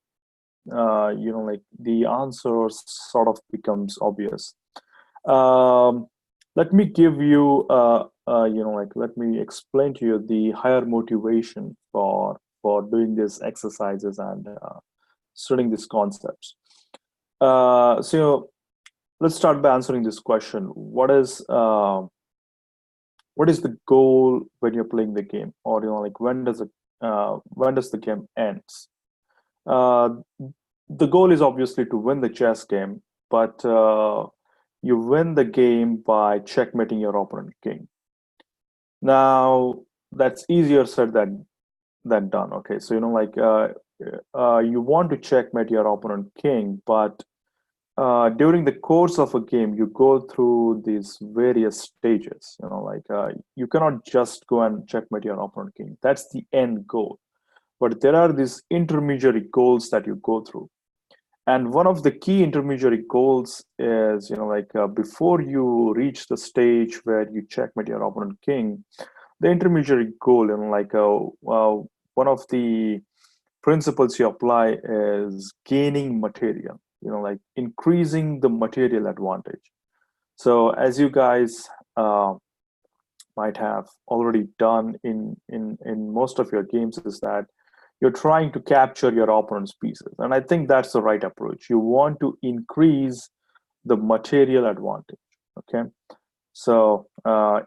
answer sort of becomes obvious. Let me give you, let me explain to you the higher motivation for doing these exercises and studying these concepts. So let's start by answering this question: what is the goal when you're playing the game, or when does the game ends? The goal is obviously to win the chess game, but you win the game by checkmating your opponent king. Now, that's easier said than done. Okay, so like you want to checkmate your opponent king, but during the course of a game, you go through these various stages. Like you cannot just go and checkmate your opponent king. That's the end goal. But there are these intermediary goals that you go through. And one of the key intermediary goals is, like before you reach the stage where you checkmate your opponent king, the intermediary goal, like one of the principles you apply is gaining material, like increasing the material advantage. So as you guys might have already done in most of your games, is that you're trying to capture your opponent's pieces. And I think that's the right approach. You want to increase the material advantage, okay? So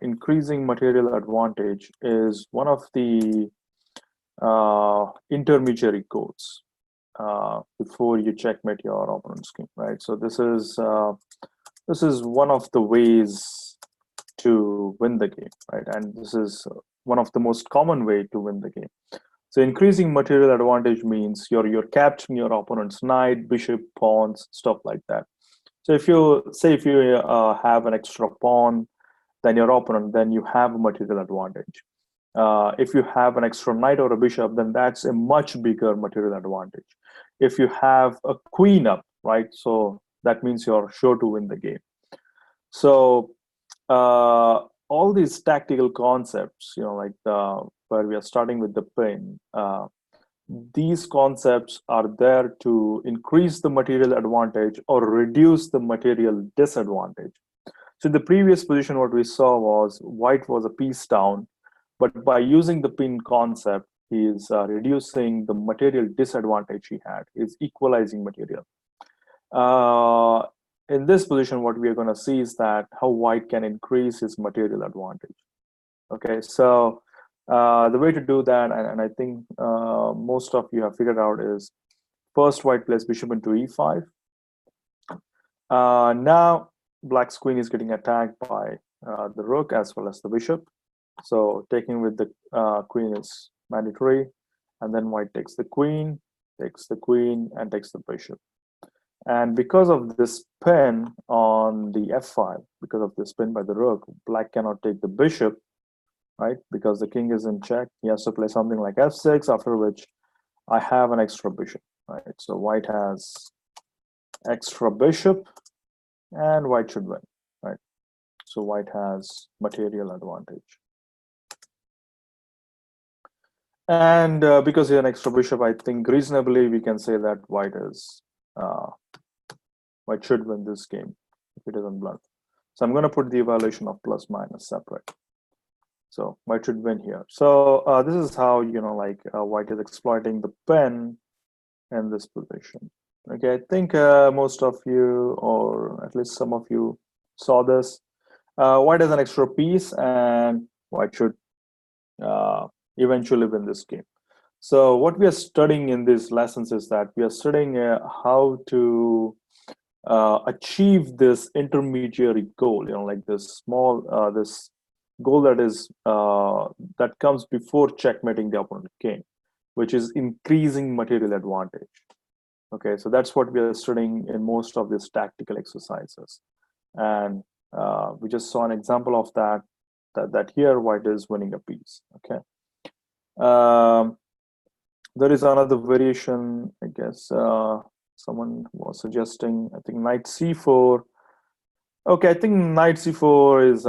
increasing material advantage is one of the intermediary goals before you checkmate your opponent's king, right? So this is one of the ways to win the game, right? And this is one of the most common way to win the game. So increasing material advantage means you're capturing your opponent's knight, bishop, pawns, stuff like that. So if you have an extra pawn than your opponent, then you have a material advantage. If you have an extra knight or a bishop, then that's a much bigger material advantage. If you have a queen up, right, so that means you're sure to win the game. So all these tactical concepts, like where we are starting with the pin, these concepts are there to increase the material advantage or reduce the material disadvantage. So in the previous position, what we saw was white was a piece down, but by using the pin concept, he is reducing the material disadvantage he had. He's equalizing material. In this position, what we are going to see is that how white can increase his material advantage. Okay, so the way to do that, and I think most of you have figured out, is first white plays bishop into e5. Now black's queen is getting attacked by the rook as well as the bishop. So taking with the queen is mandatory, and then white takes the queen, and takes the bishop. And because of this pin on the f5, because of this pin by the rook, black cannot take the bishop, right? Because the king is in check. He has to play something like f6, after which I have an extra bishop, right? So white has extra bishop, and white should win, right? So white has material advantage. And because he has an extra bishop, I think reasonably we can say that white should win this game if it isn't blunt. So I'm going to put the evaluation of plus minus separate. So white should win here. So this is how, like white is exploiting the pin in this position. Okay, I think most of you, or at least some of you, saw this. White has an extra piece, and white should eventually win this game. So what we are studying in these lessons is that we are studying how to achieve this intermediary goal, like this small, this goal that is that comes before checkmating the opponent king, which is increasing material advantage. Okay, so that's what we are studying in most of these tactical exercises, and we just saw an example of that here white is winning a piece. Okay, there is another variation, I guess. Someone was suggesting, I think, knight c4. Okay, I think knight c4 is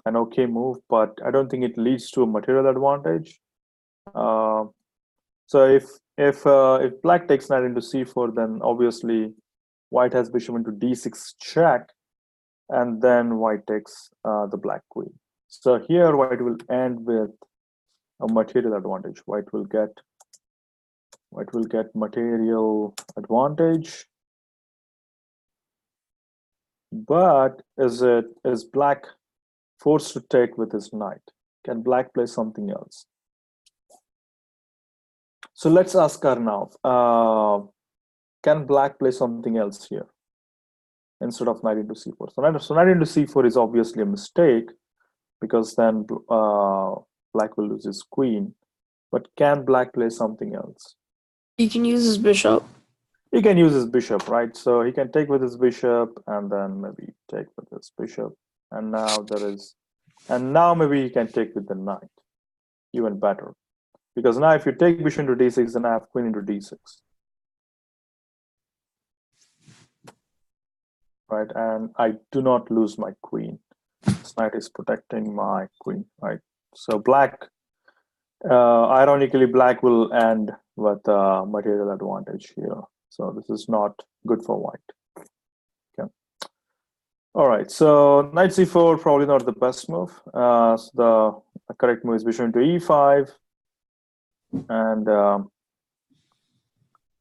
an okay move, but I don't think it leads to a material advantage. So if black takes knight into c4, then obviously white has bishop into d6 check, and then white takes the black queen. So here white will end with a material advantage. White will get material advantage. But is black forced to take with his knight? Can black play something else? So let's ask Arnav. can black play something else here instead of knight into c4? So knight into c4 is obviously a mistake, because then black will lose his queen. But can black play something else? He can use his bishop. He can use his bishop, right? So he can take with his bishop and then maybe take with his bishop. And now maybe he can take with the knight, even better. Because now if you take bishop into d6, then I have queen into d6. Right, and I do not lose my queen. This knight is protecting my queen, right? So black, ironically, black will end with material advantage here. So this is not good for white. Okay. All right, so knight c4, probably not the best move. So the correct move is bishop into e5. And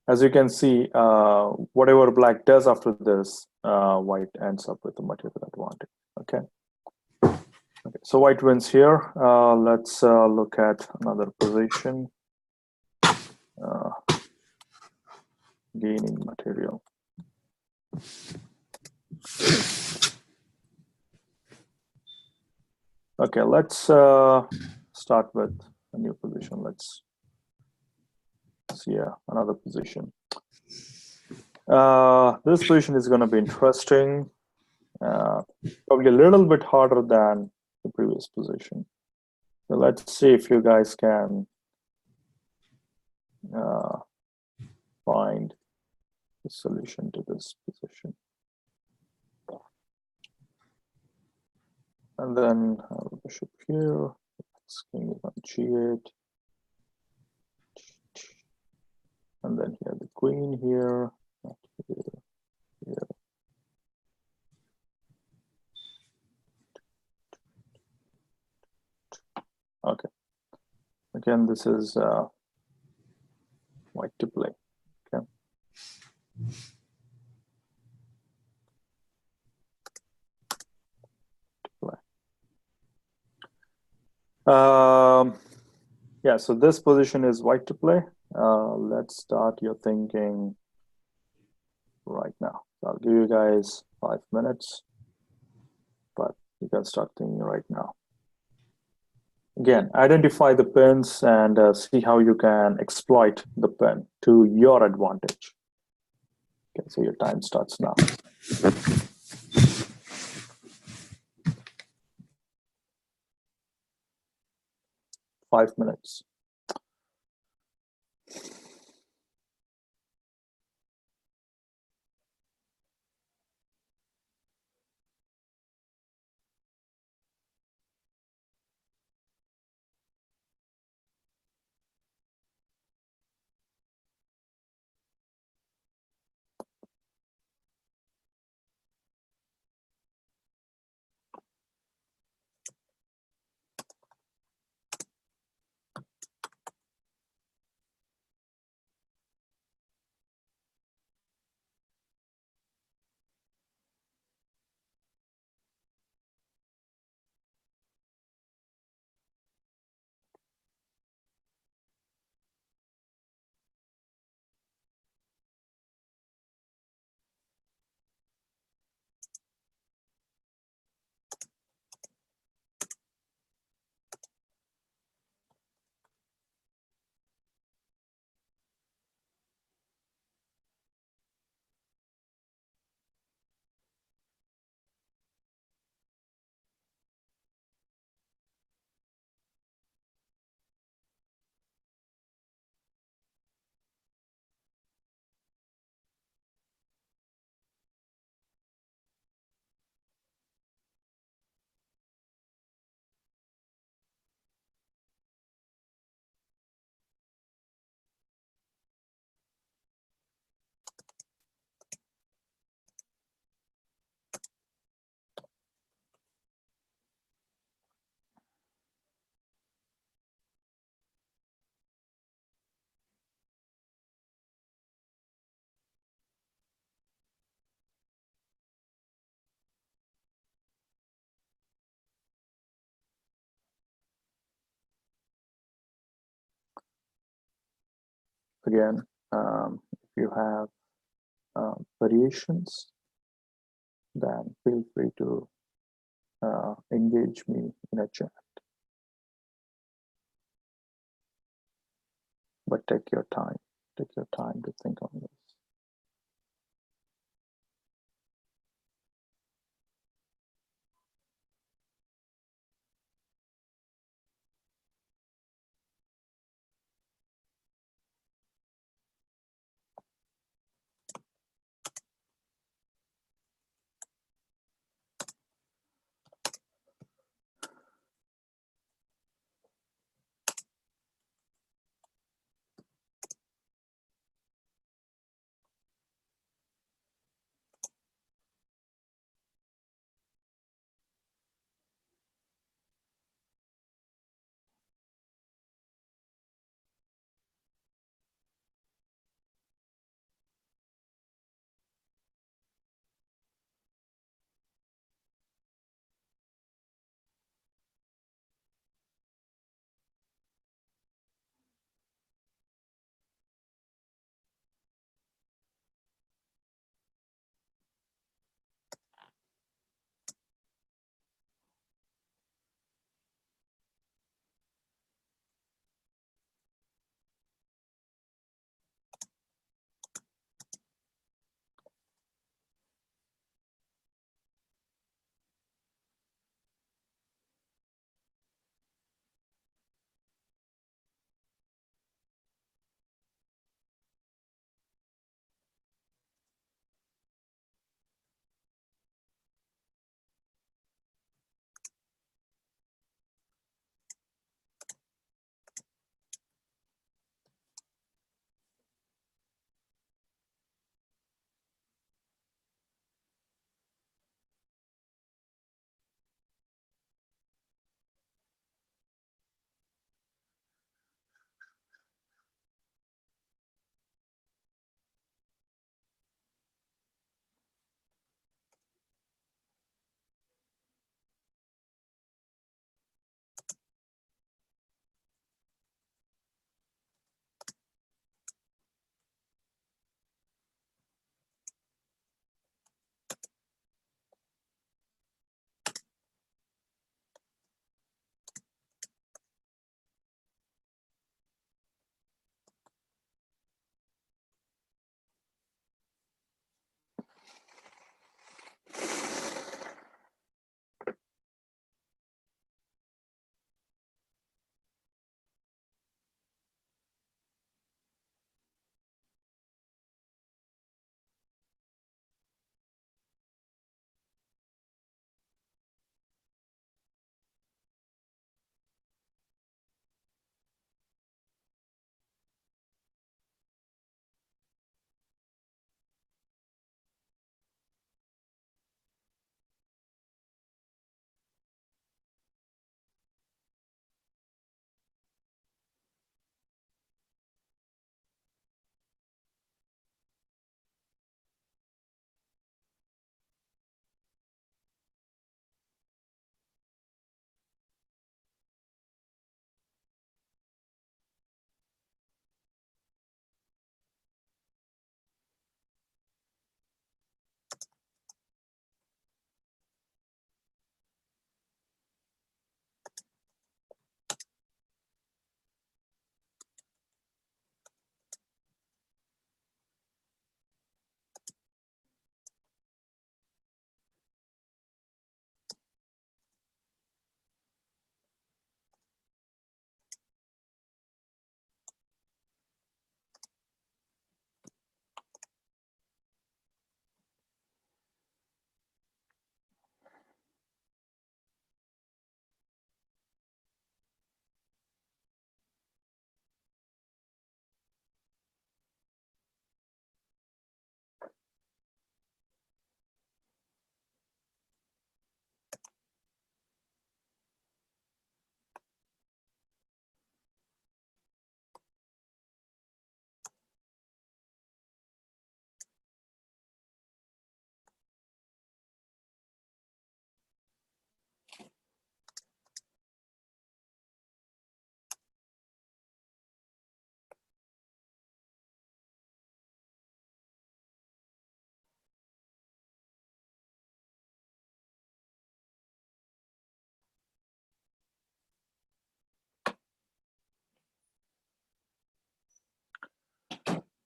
as you can see, whatever black does after this, white ends up with a material advantage. Okay. Okay, so white wins here. Let's look at another position. Gaining material. Okay, let's start with a new position. Let's see another position. This position is going to be interesting. Probably a little bit harder than the previous position. So let's see if you guys can find the solution to this position. And then bishop here, king is on g8. And then here the queen here, here. Okay. Again, this is white to play. Okay. Yeah, so this position is white to play. Let's start your thinking right now. So I'll give you guys 5 minutes, but you can start thinking right now. Again, identify the pins and see how you can exploit the pin to your advantage. Okay, so your time starts now. Five minutes. Again, if you have variations, then feel free to engage me in a chat. But take your time to think on this.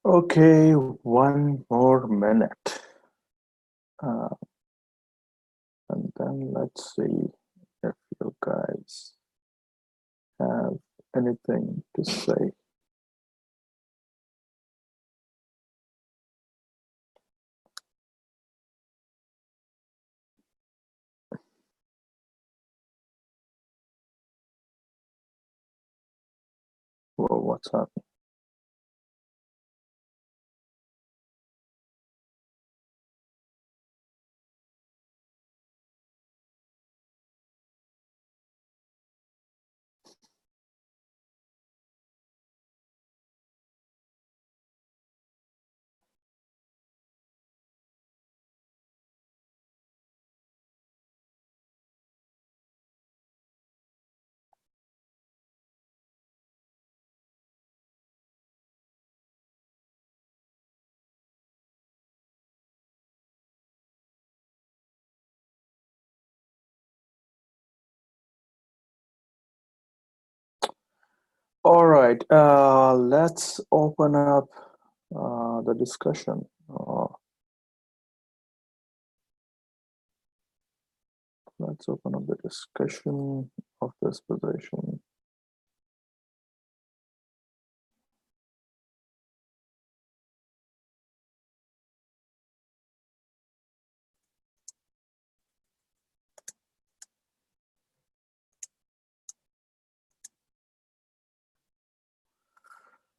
Okay, one more minute. And then let's see if you guys have anything to say. Whoa, what's happening? All right, let's open up the discussion. Let's open up the discussion of this position.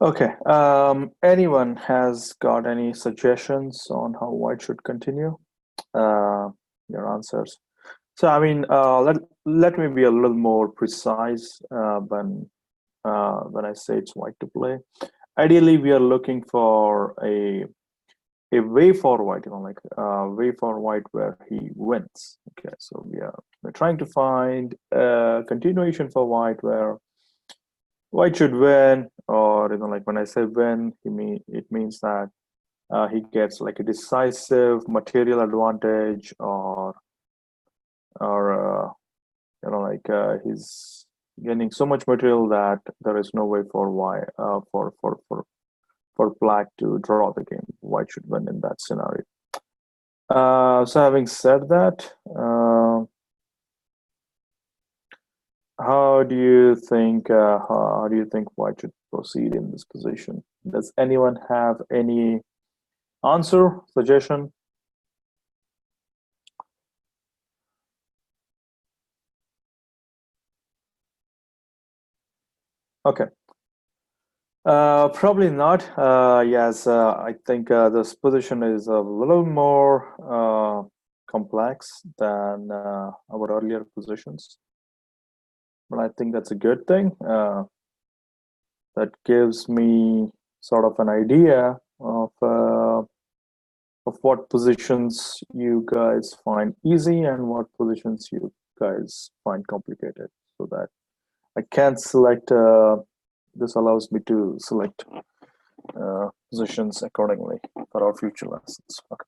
Okay, anyone has got any suggestions on how white should continue? Your answers. So, I mean, let me be a little more precise when I say it's white to play. Ideally, we are looking for a way for white, like a way for white where he wins. Okay, so we're trying to find a continuation for white where white should win, or like when I say win, it means that he gets like a decisive material advantage, or he's gaining so much material that there is no way for white for black to draw the game. White should win in that scenario. So having said that, how do you think white should proceed in this position? Does anyone have any answer, suggestion? Okay. Probably not. Yes, I think this position is a little more complex than our earlier positions. But I think that's a good thing. That gives me sort of an idea of what positions you guys find easy and what positions you guys find complicated, so that I can select. This allows me to select positions accordingly for our future lessons. Okay.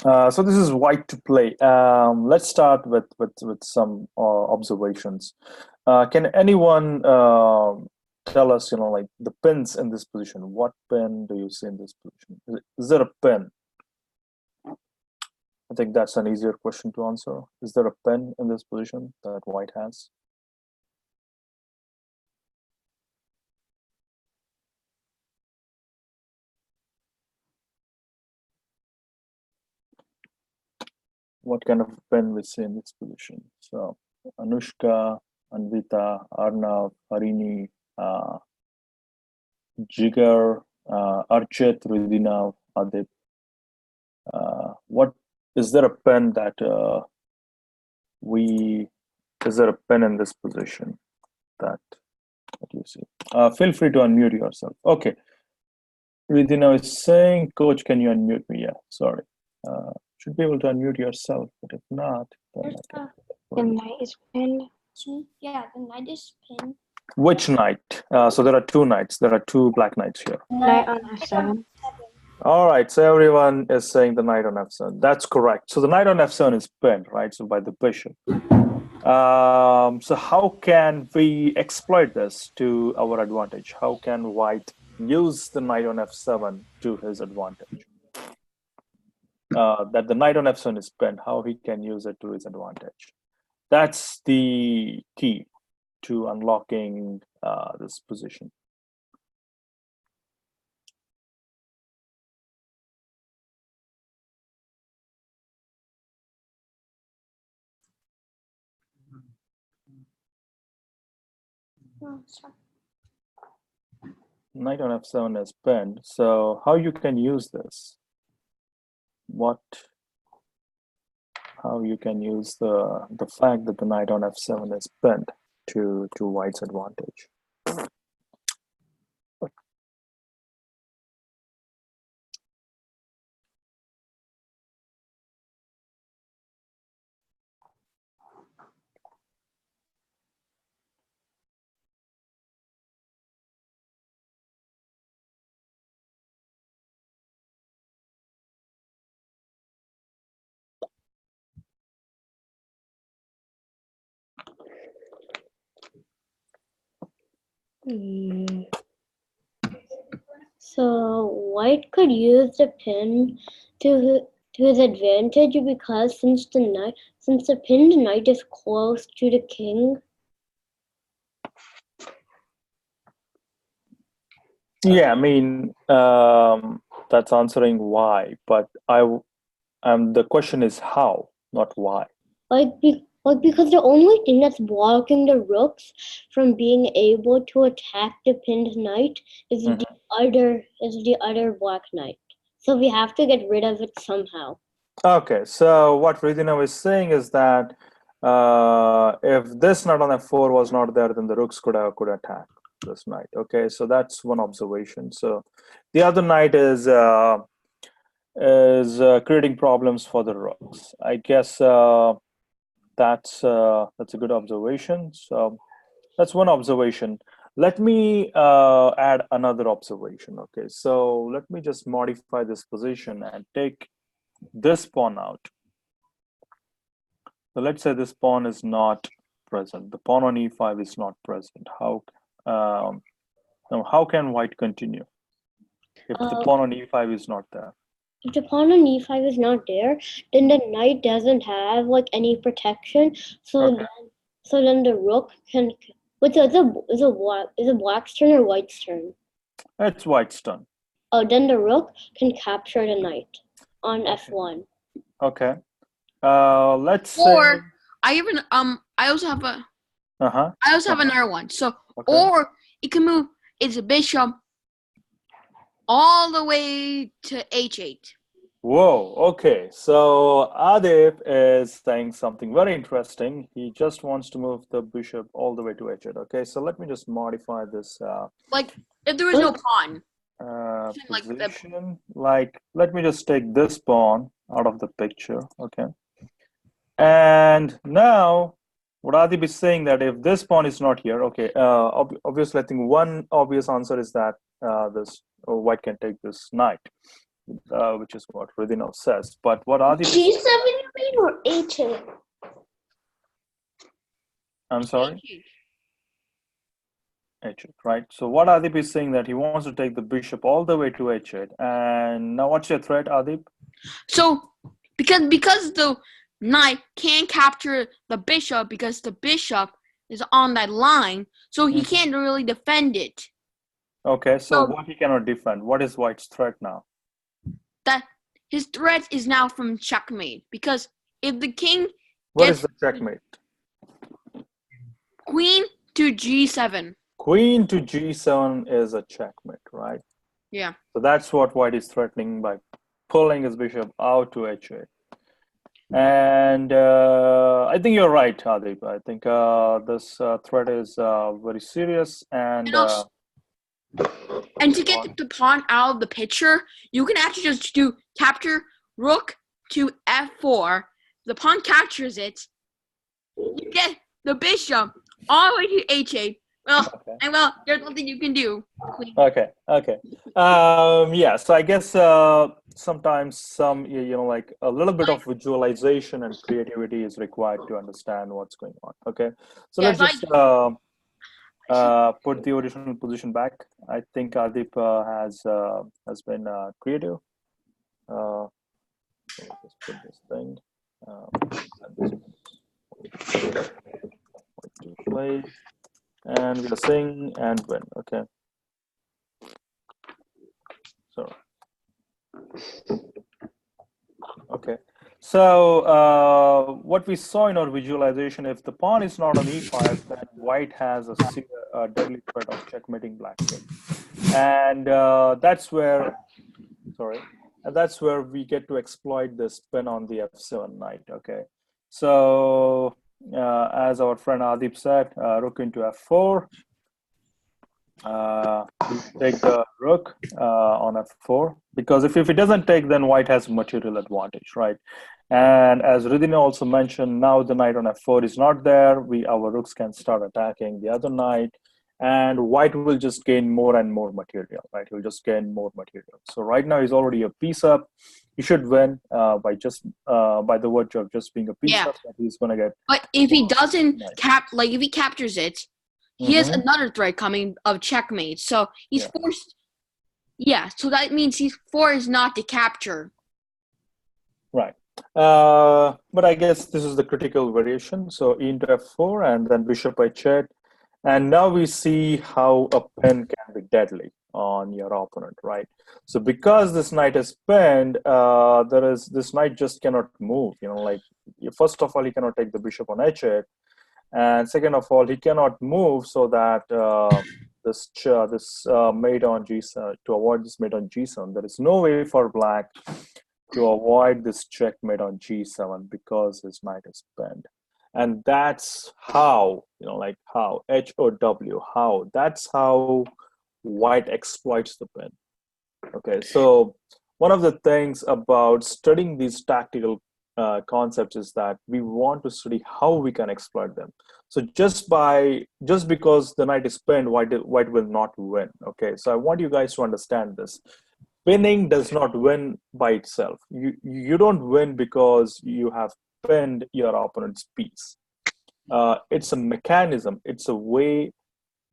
So this is white to play. Let's start with some observations. Can anyone tell us, like the pins in this position? What pin do you see in this position? Is there a pin? I think that's an easier question to answer. Is there a pin in this position that white has? What kind of pin we see in this position? So Anushka, Anvita, Arnav, Harini, Jigar, Archit, Ridina, Adip. What is there a pen that is there a pen in this position that you see? Feel free to unmute yourself. Okay. Ridina is saying, Coach, can you unmute me? Yeah, sorry. Should be able to unmute yourself, but if not, then The knight is pinned. Yeah, the knight is pinned. Which knight? So there are two knights. There are two black knights here. Knight on f7. All right, so everyone is saying the knight on f7. That's correct. So the knight on f7 is pinned, right? So by the bishop. So how can we exploit this to our advantage? How can white use the knight on f7 to his advantage. That the knight on f7 is pinned, how he can use it to his advantage. That's the key to unlocking this position. Knight on f7 is pinned. So how you can use this? How you can use the fact that the knight on f7 is pinned to white's advantage. So white could use the pin to his advantage because since the pinned knight is close to the king. Yeah, I mean that's answering why, but the question is how, not why. Because the only thing that's blocking the rooks from being able to attack the pinned knight is the other black knight. So we have to get rid of it somehow. Okay, so what Ridhina is saying is that if this knight on f4 was not there, then the rooks could attack this knight. Okay, so that's one observation. So the other knight is creating problems for the rooks. I guess that's a good observation. So that's one observation. Let me add another observation. Okay, so let me just modify this position and take this pawn out. So let's say this pawn is not present. The pawn on e5 is not present. Now how can white continue if the pawn on e5 is not there? If the pawn on e5 is not there, then the knight doesn't have like any protection. So then the rook can. Is it black's turn or white's turn? It's white's turn. Oh, then the rook can capture the knight on f1. Okay. Let's say. Or I also have a. I also have another one. So or it can move its bishop all the way to h8. Whoa, okay. So Adip is saying something very interesting. He just wants to move the bishop all the way to h8. Okay, so let me just modify this. Like if there was no pawn. Position. Like, let me just take this pawn out of the picture. Okay. And now, what Adip is saying that if this pawn is not here, okay, obviously, I think one obvious answer is that white can take this knight. Which is what Ridhina says. But what Adip G7 you mean or H8? I'm sorry? H8, right? So what Adip is saying that he wants to take the bishop all the way to h8. And now what's your threat, Adip? So because the knight can't capture the bishop because the bishop is on that line, so he can't really defend it. Okay, so what he cannot defend? What is white's threat now? That his threat is now from checkmate, because if the king what is the checkmate? Queen to g7. Queen to g7 is a checkmate, right? Yeah. So that's what white is threatening by pulling his bishop out to h8. And I think you're right, Adip. I think this threat is very serious. And to get the pawn out of the picture, you can actually just do capture rook to f4. The pawn captures it. You get the bishop all the way to h8. Well, there's nothing you can do. Queen. Okay. Yeah. So I guess sometimes like a little bit of visualization and creativity is required to understand what's going on. Okay. So let's just put the original position back. I think Adip has been creative. Let's put this thing. And to play, and we'll sing and win. Okay. So. Okay. So what we saw in our visualization, if the pawn is not on e5, then white has a deadly threat of checkmating black king, and that's where, and that's where we get to exploit this pin on the f7 knight. Okay. So as our friend Adip said, rook into f4. We take the rook on f4, because if it doesn't take, then white has material advantage, right? And as Ridhina also mentioned, now the knight on f4 is not there. Our rooks can start attacking the other knight, and white will just gain more and more material, right? He'll just gain more material. So right now he's already a piece up. He should win by the virtue of just being a piece up. That he's gonna get. But if he doesn't if he captures it, he has another threat coming of checkmate. So he's forced. Yeah, so that means he's forced not to capture. Right. But I guess this is the critical variation. So e into f4 and then bishop h8. And now we see how a pin can be deadly on your opponent, right? So because this knight is pinned, this knight just cannot move. First of all, he cannot take the bishop on h8. And second of all, he cannot move, so that this mate on g7, to avoid this mate on g7, there is no way for black to avoid this checkmate on g7 because his knight is pinned. And that's how, how, H-O-W, how, that's how white exploits the pin. Okay, so one of the things about studying these tactical concepts is that we want to study how we can exploit them. So just because the knight is pinned, white will not win. Okay, so I want you guys to understand this. Pinning does not win by itself. You don't win because you have pinned your opponent's piece. It's a mechanism. It's a way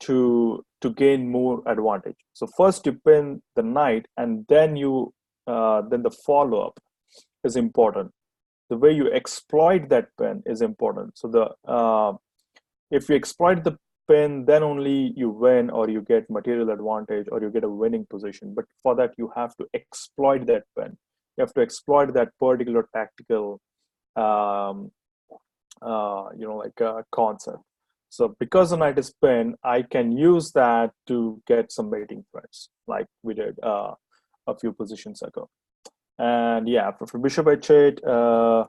to gain more advantage. So first you pin the knight, and then then the follow-up is important. The way you exploit that pin is important. So if you exploit the pin, then only you win, or you get material advantage, or you get a winning position. But for that, you have to exploit that pin. You have to exploit that particular tactical, concept. So because the knight is pinned, I can use that to get some mating threats, like we did a few positions ago. And yeah, for bishop h8,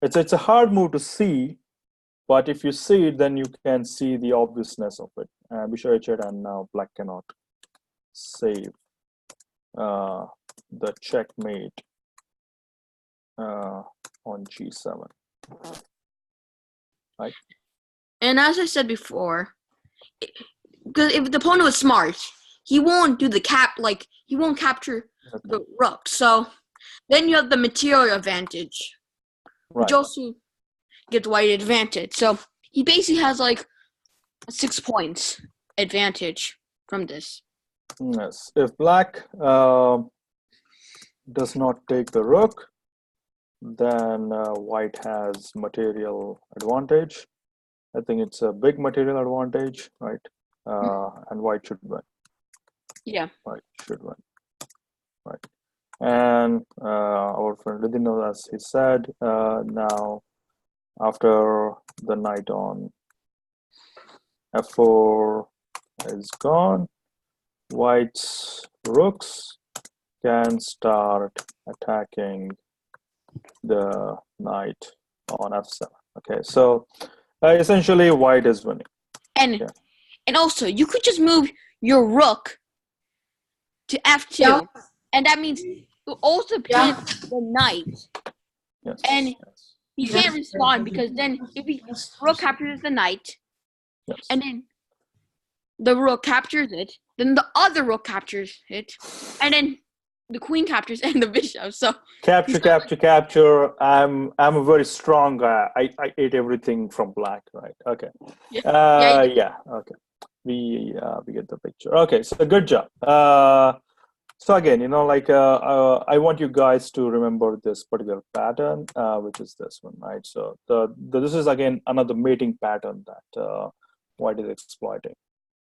it's a hard move to see, but if you see it, then you can see the obviousness of it. Bishop h8, and now black cannot save the checkmate on g7. Right. And as I said before, because if the opponent was smart, he won't do the he won't capture the rook. So then you have the material advantage, which also gives white advantage. So he basically has 6 points advantage from this. Yes, if black does not take the rook, then white has material advantage. I think it's a big material advantage, right? And white should win. Yeah. White should win. Right. And our friend Ridhina, as he said, now after the knight on f4 is gone, white's rooks can start attacking the knight on f7. Okay, so essentially white is winning. And also you could just move your rook to f2, and that means you also pin the knight. Yes. And he can't respond, because then if he rook captures the knight, and then the rook captures it, then the other rook captures it, and then the queen captures and the bishop. So capture. I'm a very strong guy. I ate everything from black, right? Okay. Yeah. Okay. we get the picture. Okay, so good job. So again, I want you guys to remember this particular pattern, which is this one, right? So this is again another mating pattern that White is exploiting.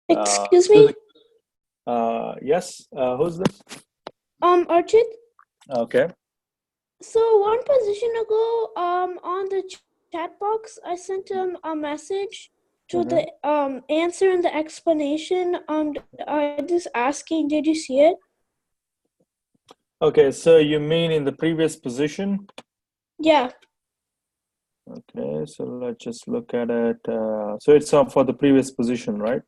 Excuse me? Yes, who's this? Archit. Okay. So one position ago, on the chat box, I sent him a message to the answer and the explanation. I just asking, did you see it? Okay, so you mean in the previous position? Yeah. Okay, so let's just look at it. So it's for the previous position, right?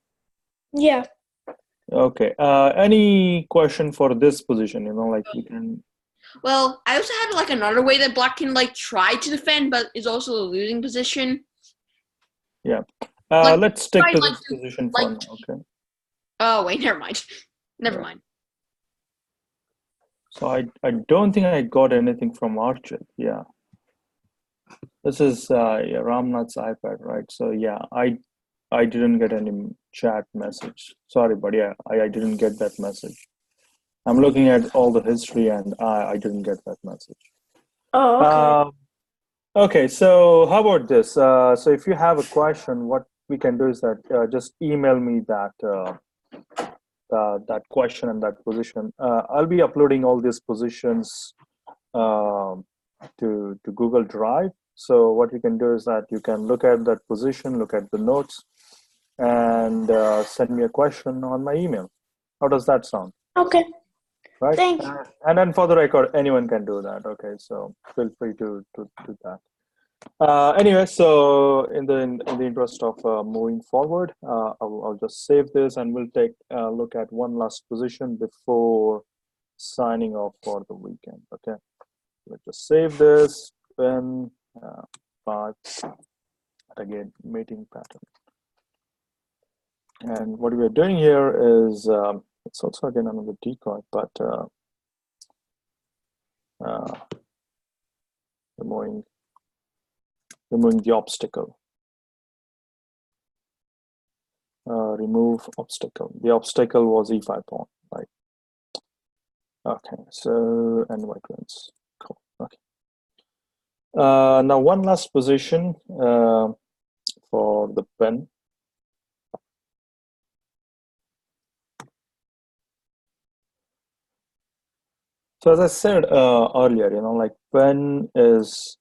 Yeah. Okay. Any question for this position? Like we can. Well, I also had like another way that black can like try to defend, but is also a losing position. Yeah. Like, let's stick to like this position for now. Okay. Oh wait, never mind. Never mind. So I don't think I got anything from Archit. Yeah. This is Ramnath's iPad, right? So yeah, I didn't get any chat message. Sorry, buddy. I didn't get that message. I'm looking at all the history and I didn't get that message. Oh, okay. Okay, so how about this? So if you have a question, what we can do is that just email me that that question and that position. I'll be uploading all these positions to Google Drive. So what you can do is that you can look at that position, look at the notes, and send me a question on my email. How does that sound? Okay. Right. Thank you. And then for the record, anyone can do that. Okay, so feel free to do that. Anyway, so in the interest of moving forward, I'll just save this and we'll take a look at one last position before signing off for the weekend. Okay, let's just save this. Then 5 again mating pattern. And what we are doing here is it's also again another decoy, but removing the obstacle. Remove obstacle. The obstacle was e5 pawn, right? Okay, so and white wins. Cool. Okay. Now one last position for the pen. So as I said earlier, like pen is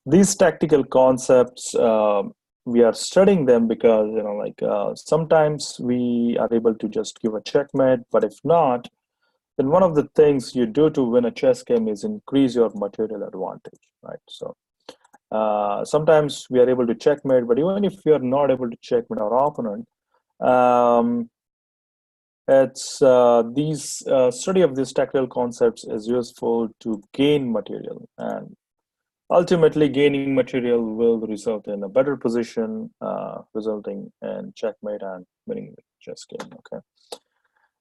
these tactical concepts. We are studying them because sometimes we are able to just give a checkmate, but if not, then one of the things you do to win a chess game is increase your material advantage, right? So sometimes we are able to checkmate, but even if we are not able to checkmate our opponent, it's these study of these tactical concepts is useful to gain material, and ultimately gaining material will result in a better position, resulting in checkmate and winning the chess game. Okay.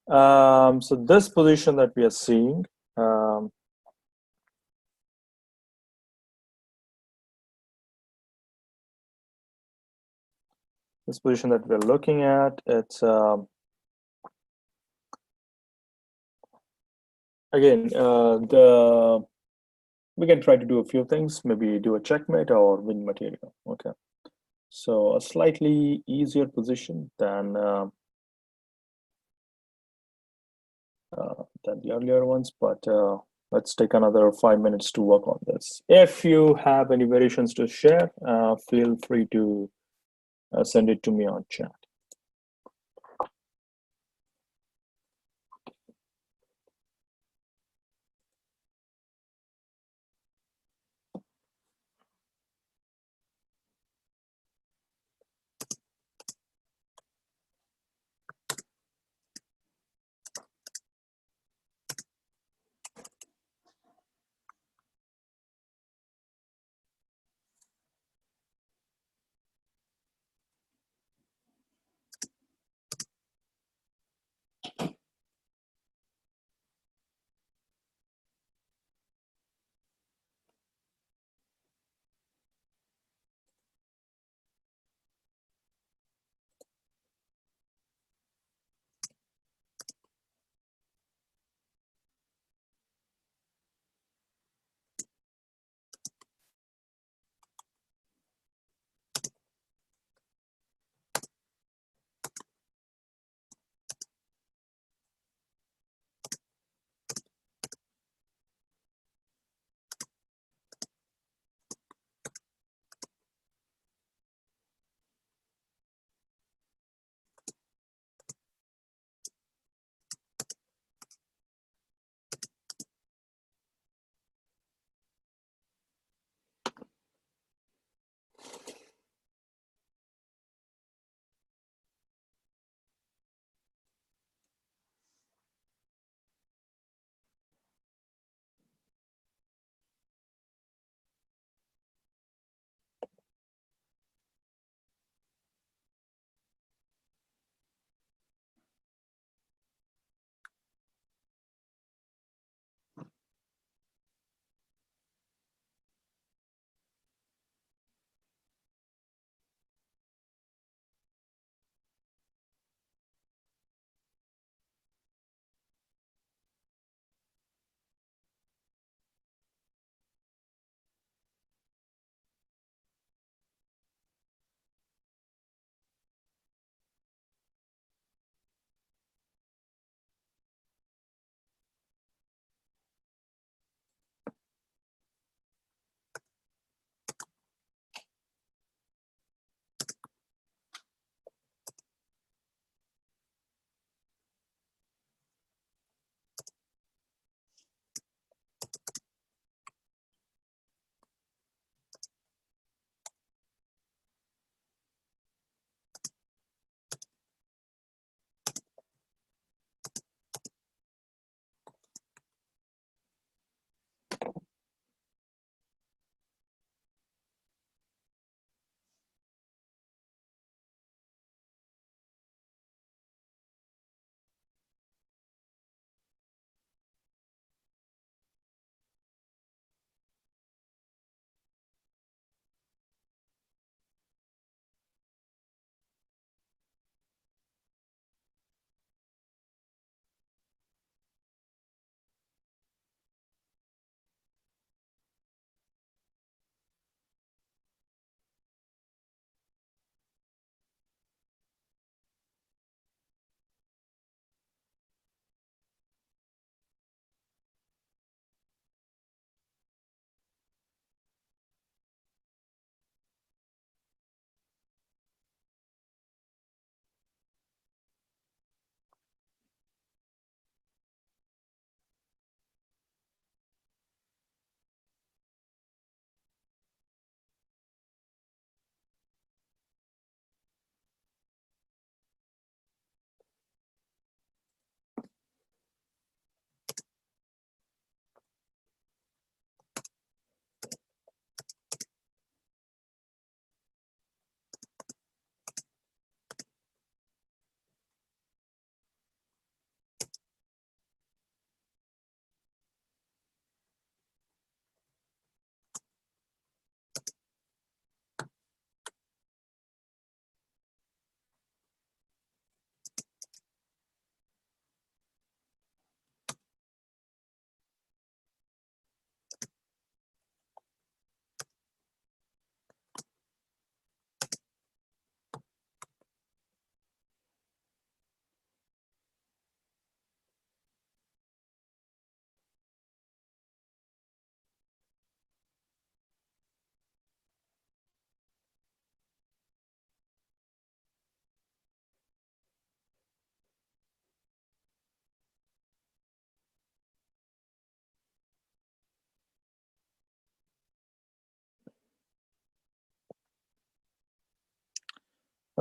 So this position that we are seeing, this position that we're looking at, it's again we can try to do a few things, maybe do a checkmate or win material. Okay, so a slightly easier position than the earlier ones, but let's take another 5 minutes to work on this. If you have any variations to share, feel free to send it to me on chat.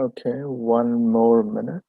Okay, 1 more minute.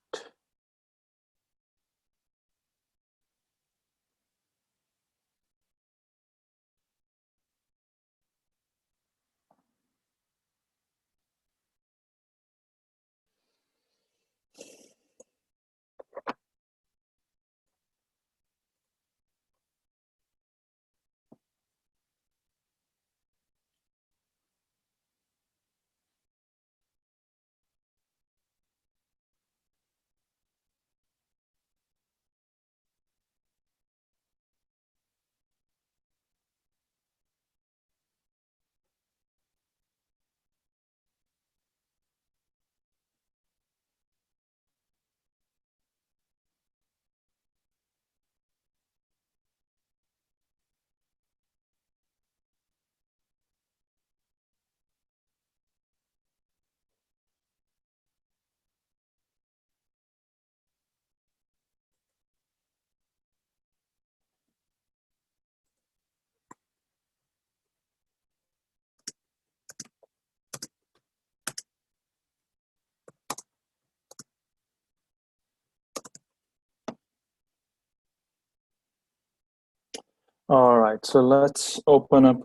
All right, so let's open up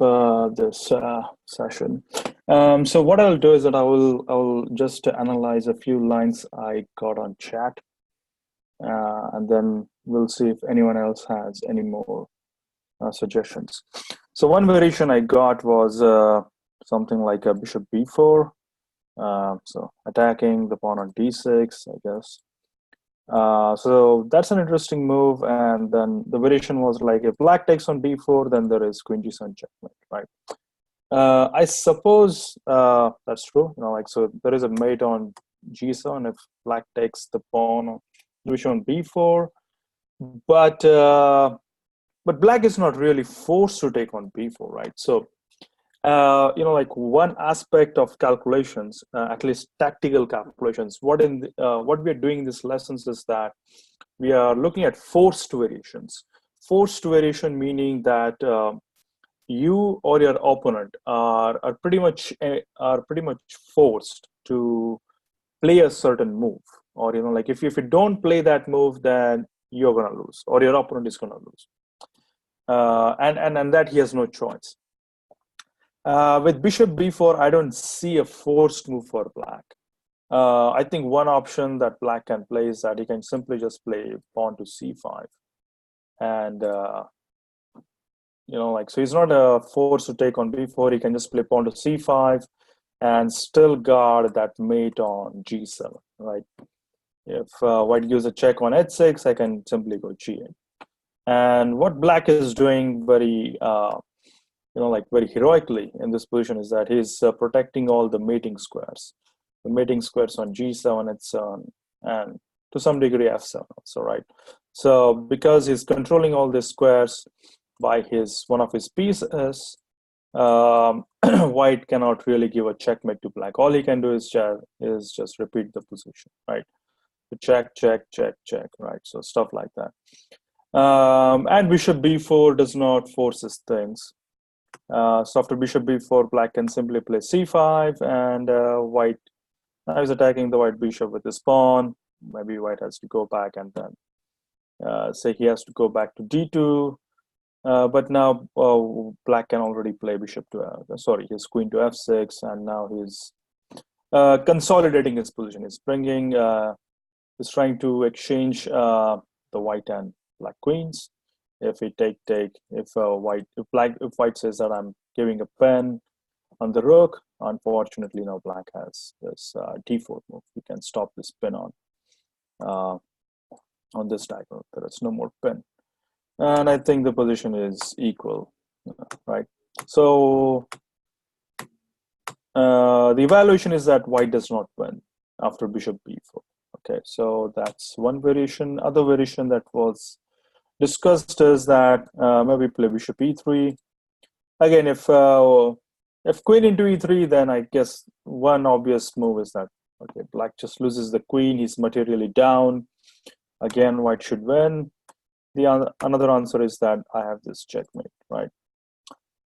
this session. So what I'll do is that I'll just analyze a few lines I got on chat, and then we'll see if anyone else has any more suggestions. So one variation I got was something like a bishop b4. So attacking the pawn on d6, I guess. So that's an interesting move. And then the variation was like, if black takes on d4, then there is queen g7 checkmate, right? I suppose that's true. Like, so there is a mate on g7 if black takes the pawn on b4, but black is not really forced to take on b4, right? So like one aspect of calculations, at least tactical calculations, what we are doing in these lessons is that we are looking at forced variations. Forced variation meaning that you or your opponent are pretty much forced to play a certain move, or like if you don't play that move, then you're gonna lose, or your opponent is gonna lose, and that he has no choice. With bishop b4, I don't see a forced move for black. I think one option that black can play is that he can simply just play pawn to c5, and like, so he's not forced to take on b4. He can just play pawn to c5 and still guard that mate on g7, right? If white gives a check on h6, I can simply go g8. And what black is doing very like very heroically in this position is that he's protecting all the mating squares. The mating squares on g7, h7, and to some degree f7 also, right? So because he's controlling all these squares by one of his pieces, white cannot really give a checkmate to black. All he can do is just repeat the position, right? Check, check, check, check, right? So stuff like that. And bishop b4 does not force his things. So after bishop b4, black can simply play c5, and white now is attacking the white bishop with his pawn. Maybe white has to go back, and then say he has to go back to d2. But now black can already play bishop to his queen to f6, and now he's consolidating his position. He's bringing, he's trying to exchange the white and black queens. If we take, if white says that I'm giving a pen on the rook, unfortunately now black has this d4 move. We can stop this pin on this diagonal. There is no more pin, and I think the position is equal, right? So the evaluation is that white does not win after bishop b4. Okay, so that's one variation. Other variation that was discussed is that maybe play bishop e3. Again, if queen into e3, then I guess one obvious move is that, okay, black just loses the queen. He's materially down. Again, white should win. Another answer is that I have this checkmate, right?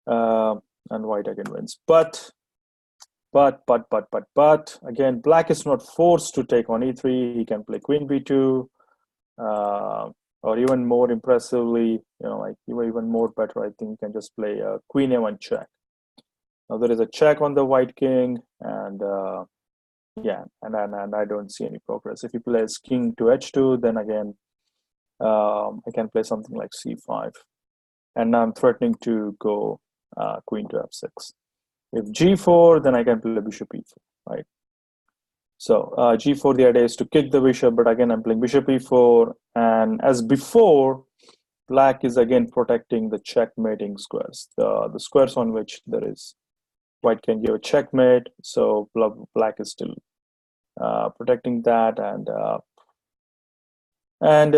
And white again wins. But But again, black is not forced to take on e3. He can play queen b2, or even more impressively, like even more better, I think he can just play queen a1 check. Now there is a check on the white king, and yeah, and I don't see any progress. If he plays king to h2, then again, I can play something like c5, and now I'm threatening to go queen to f6. If g4, then I can play bishop e4, right? So g4, the idea is to kick the bishop, but again, I'm playing bishop e4, and as before, black is again protecting the checkmating squares, the squares on which there is white can give a checkmate. So black is still protecting that, and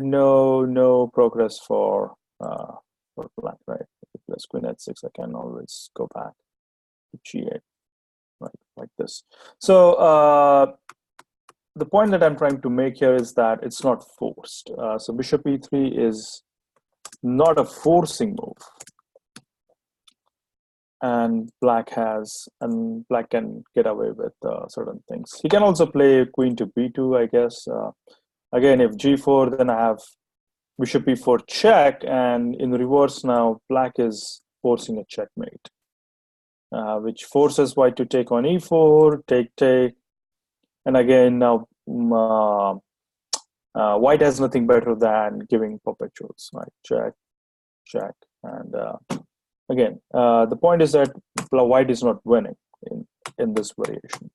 no progress for black, right? If he plays queen h6, I can always go back to g8, right, like this. So the point that I'm trying to make here is that it's not forced. So bishop e3 is not a forcing move, and black can get away with certain things. He can also play queen to b2, I guess. Again, if g4, then I have bishop e4 check, and in reverse now, black is forcing a checkmate, which forces white to take on e4, take, and again now white has nothing better than giving perpetuals, right? Check, and again, the point is that white is not winning in this variation.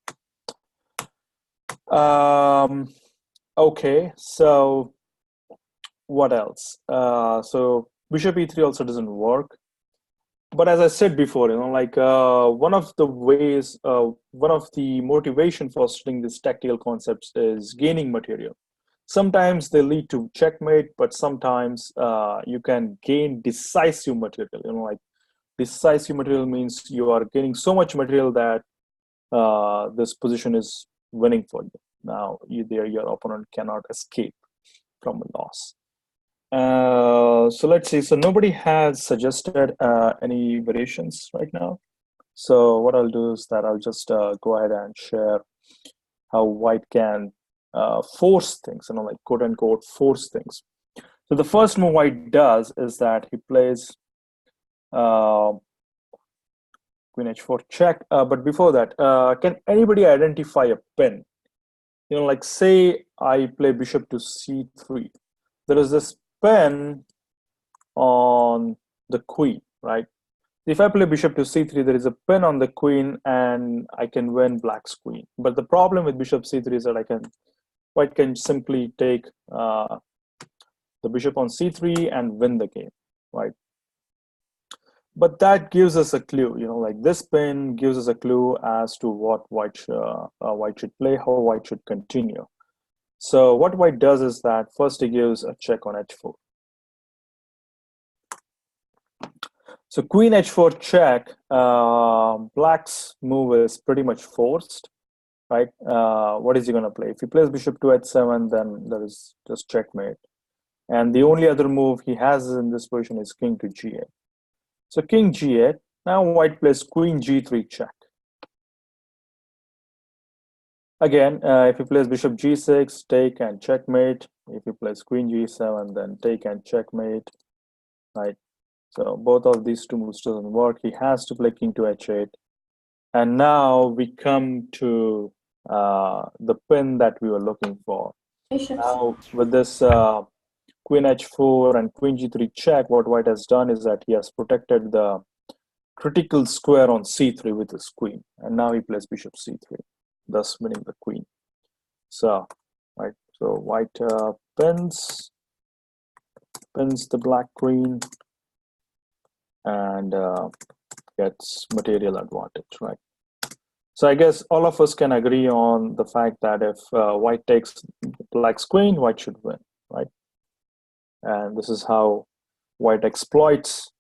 Okay, so what else? So bishop e3 also doesn't work. But as I said before, like one of the ways, one of the motivation for studying these tactical concepts is gaining material. Sometimes they lead to checkmate, but sometimes you can gain decisive material. Like decisive material means you are gaining so much material that this position is winning for you. Now, your opponent cannot escape from a loss. So let's see. So nobody has suggested any variations right now. So what I'll do is that I'll just go ahead and share how white can force things, like quote unquote force things. So the first move white does is that he plays queen h4 check. But before that, can anybody identify a pin? Like say I play bishop to c3. There is this pin on the queen, right? If I play bishop to c3, there is a pin on the queen, and I can win black's queen. But the problem with bishop c3 is that white can simply take the bishop on c3 and win the game, right? But that gives us a clue, like this pin gives us a clue as to what white should play, how white should continue. So what white does is that first he gives a check on h4. So queen h4 check, black's move is pretty much forced, right? What is he going to play? If he plays bishop to h7, then there is just checkmate. And the only other move he has in this position is king to g8. So king g8, now white plays queen g3 check. Again, if he plays bishop g6, take and checkmate. If he plays queen g7, then take and checkmate, right? So both of these two moves doesn't work. He has to play king to h8. And now we come to the pin that we were looking for. Now with this queen h4 and queen g3 check, what white has done is that he has protected the critical square on c3 with his queen. And now he plays bishop c3, thus winning the queen. So, right, so white pins the black queen and gets material advantage, right? So I guess all of us can agree on the fact that if white takes black's queen, white should win, right? And this is how white exploits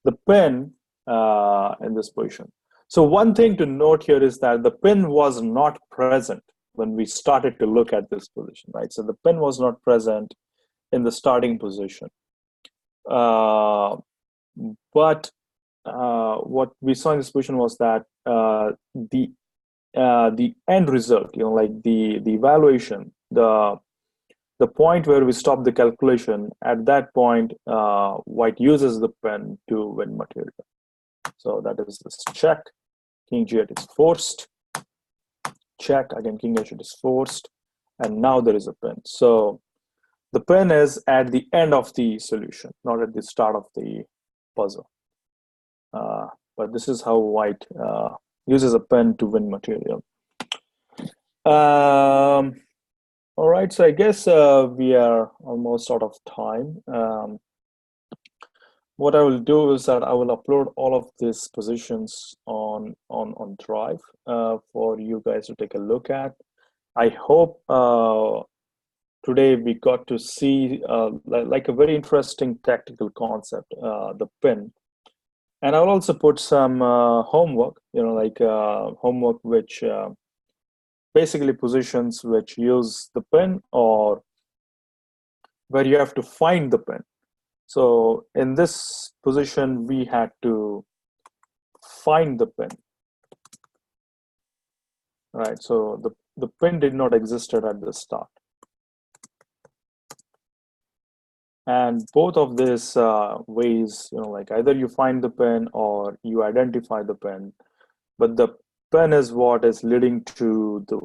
the pin in this position. So one thing to note here is that the pin was not present when we started to look at this position, right? So the pin was not present in the starting position. But what we saw in this position was that the end result, like the evaluation, the point where we stop the calculation, at that point, white uses the pen to win material. So that is this check. King g8 is forced. Check, again, king h8 is forced. And now there is a pin. So the pin is at the end of the solution, not at the start of the puzzle. But this is how white uses a pen to win material. All right, so I guess we are almost out of time. What I will do is that I will upload all of these positions on Drive for you guys to take a look at. I hope today we got to see like a very interesting tactical concept, the pin. And I'll also put some homework, homework which basically positions which use the pin or where you have to find the pin. So in this position, we had to find the pin, right? So the pin did not existed at the start. And both of these ways, like either you find the pin or you identify the pin, but the pin is what is leading to the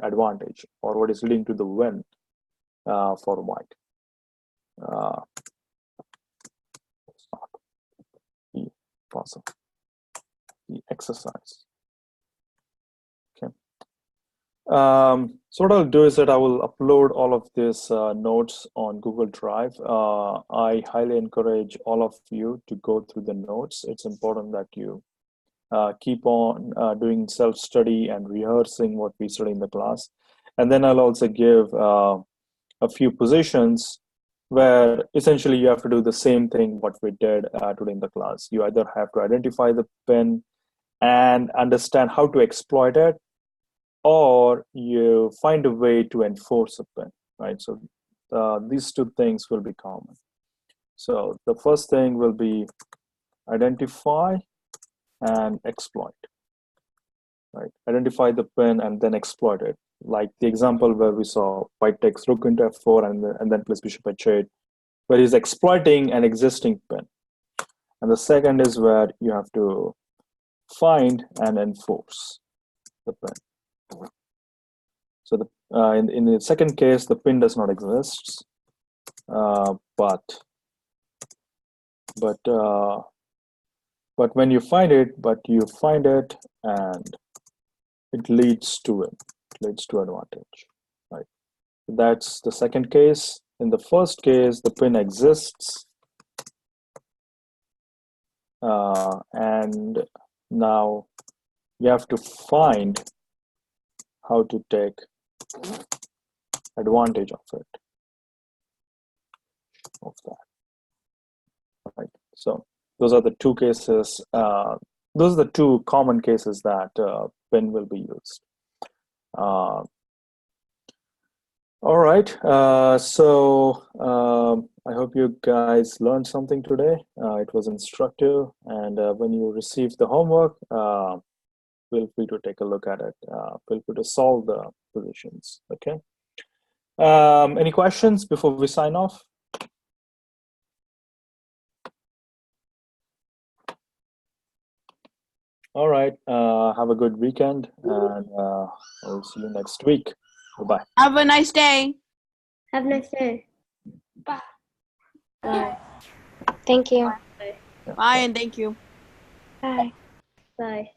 advantage, or what is leading to the win for white. It's not the puzzle, the exercise. Okay. So what I'll do is that I will upload all of these notes on Google Drive. I highly encourage all of you to go through the notes. It's important that you keep on doing self-study and rehearsing what we study in the class. And then I'll also give a few positions where essentially you have to do the same thing what we did today in the class. You either have to identify the pin and understand how to exploit it, or you find a way to enforce a pin, right? So these two things will be common. So the first thing will be identify and exploit, right? Identify the pin and then exploit it. Like the example where we saw white takes rook into f4 and then plays bishop h8, where he's exploiting an existing pin. And the second is where you have to find and enforce the pin. So in the second case, the pin does not exist, but when you find it, and it leads to it. Leads to advantage, right? That's the second case. In the first case, the pin exists, and now you have to find how to take advantage of it, of that, right? So those are the two cases. Those are the two common cases that pin will be used. All right, so I hope you guys learned something today. It was instructive, and when you receive the homework, feel free to take a look at it. Feel free to solve the positions, okay? Any questions before we sign off? All right, have a good weekend, and I'll see you next week. Bye-bye. Have a nice day. Have a nice day. Bye. Bye. Thank you. Bye and thank you. Bye. Bye.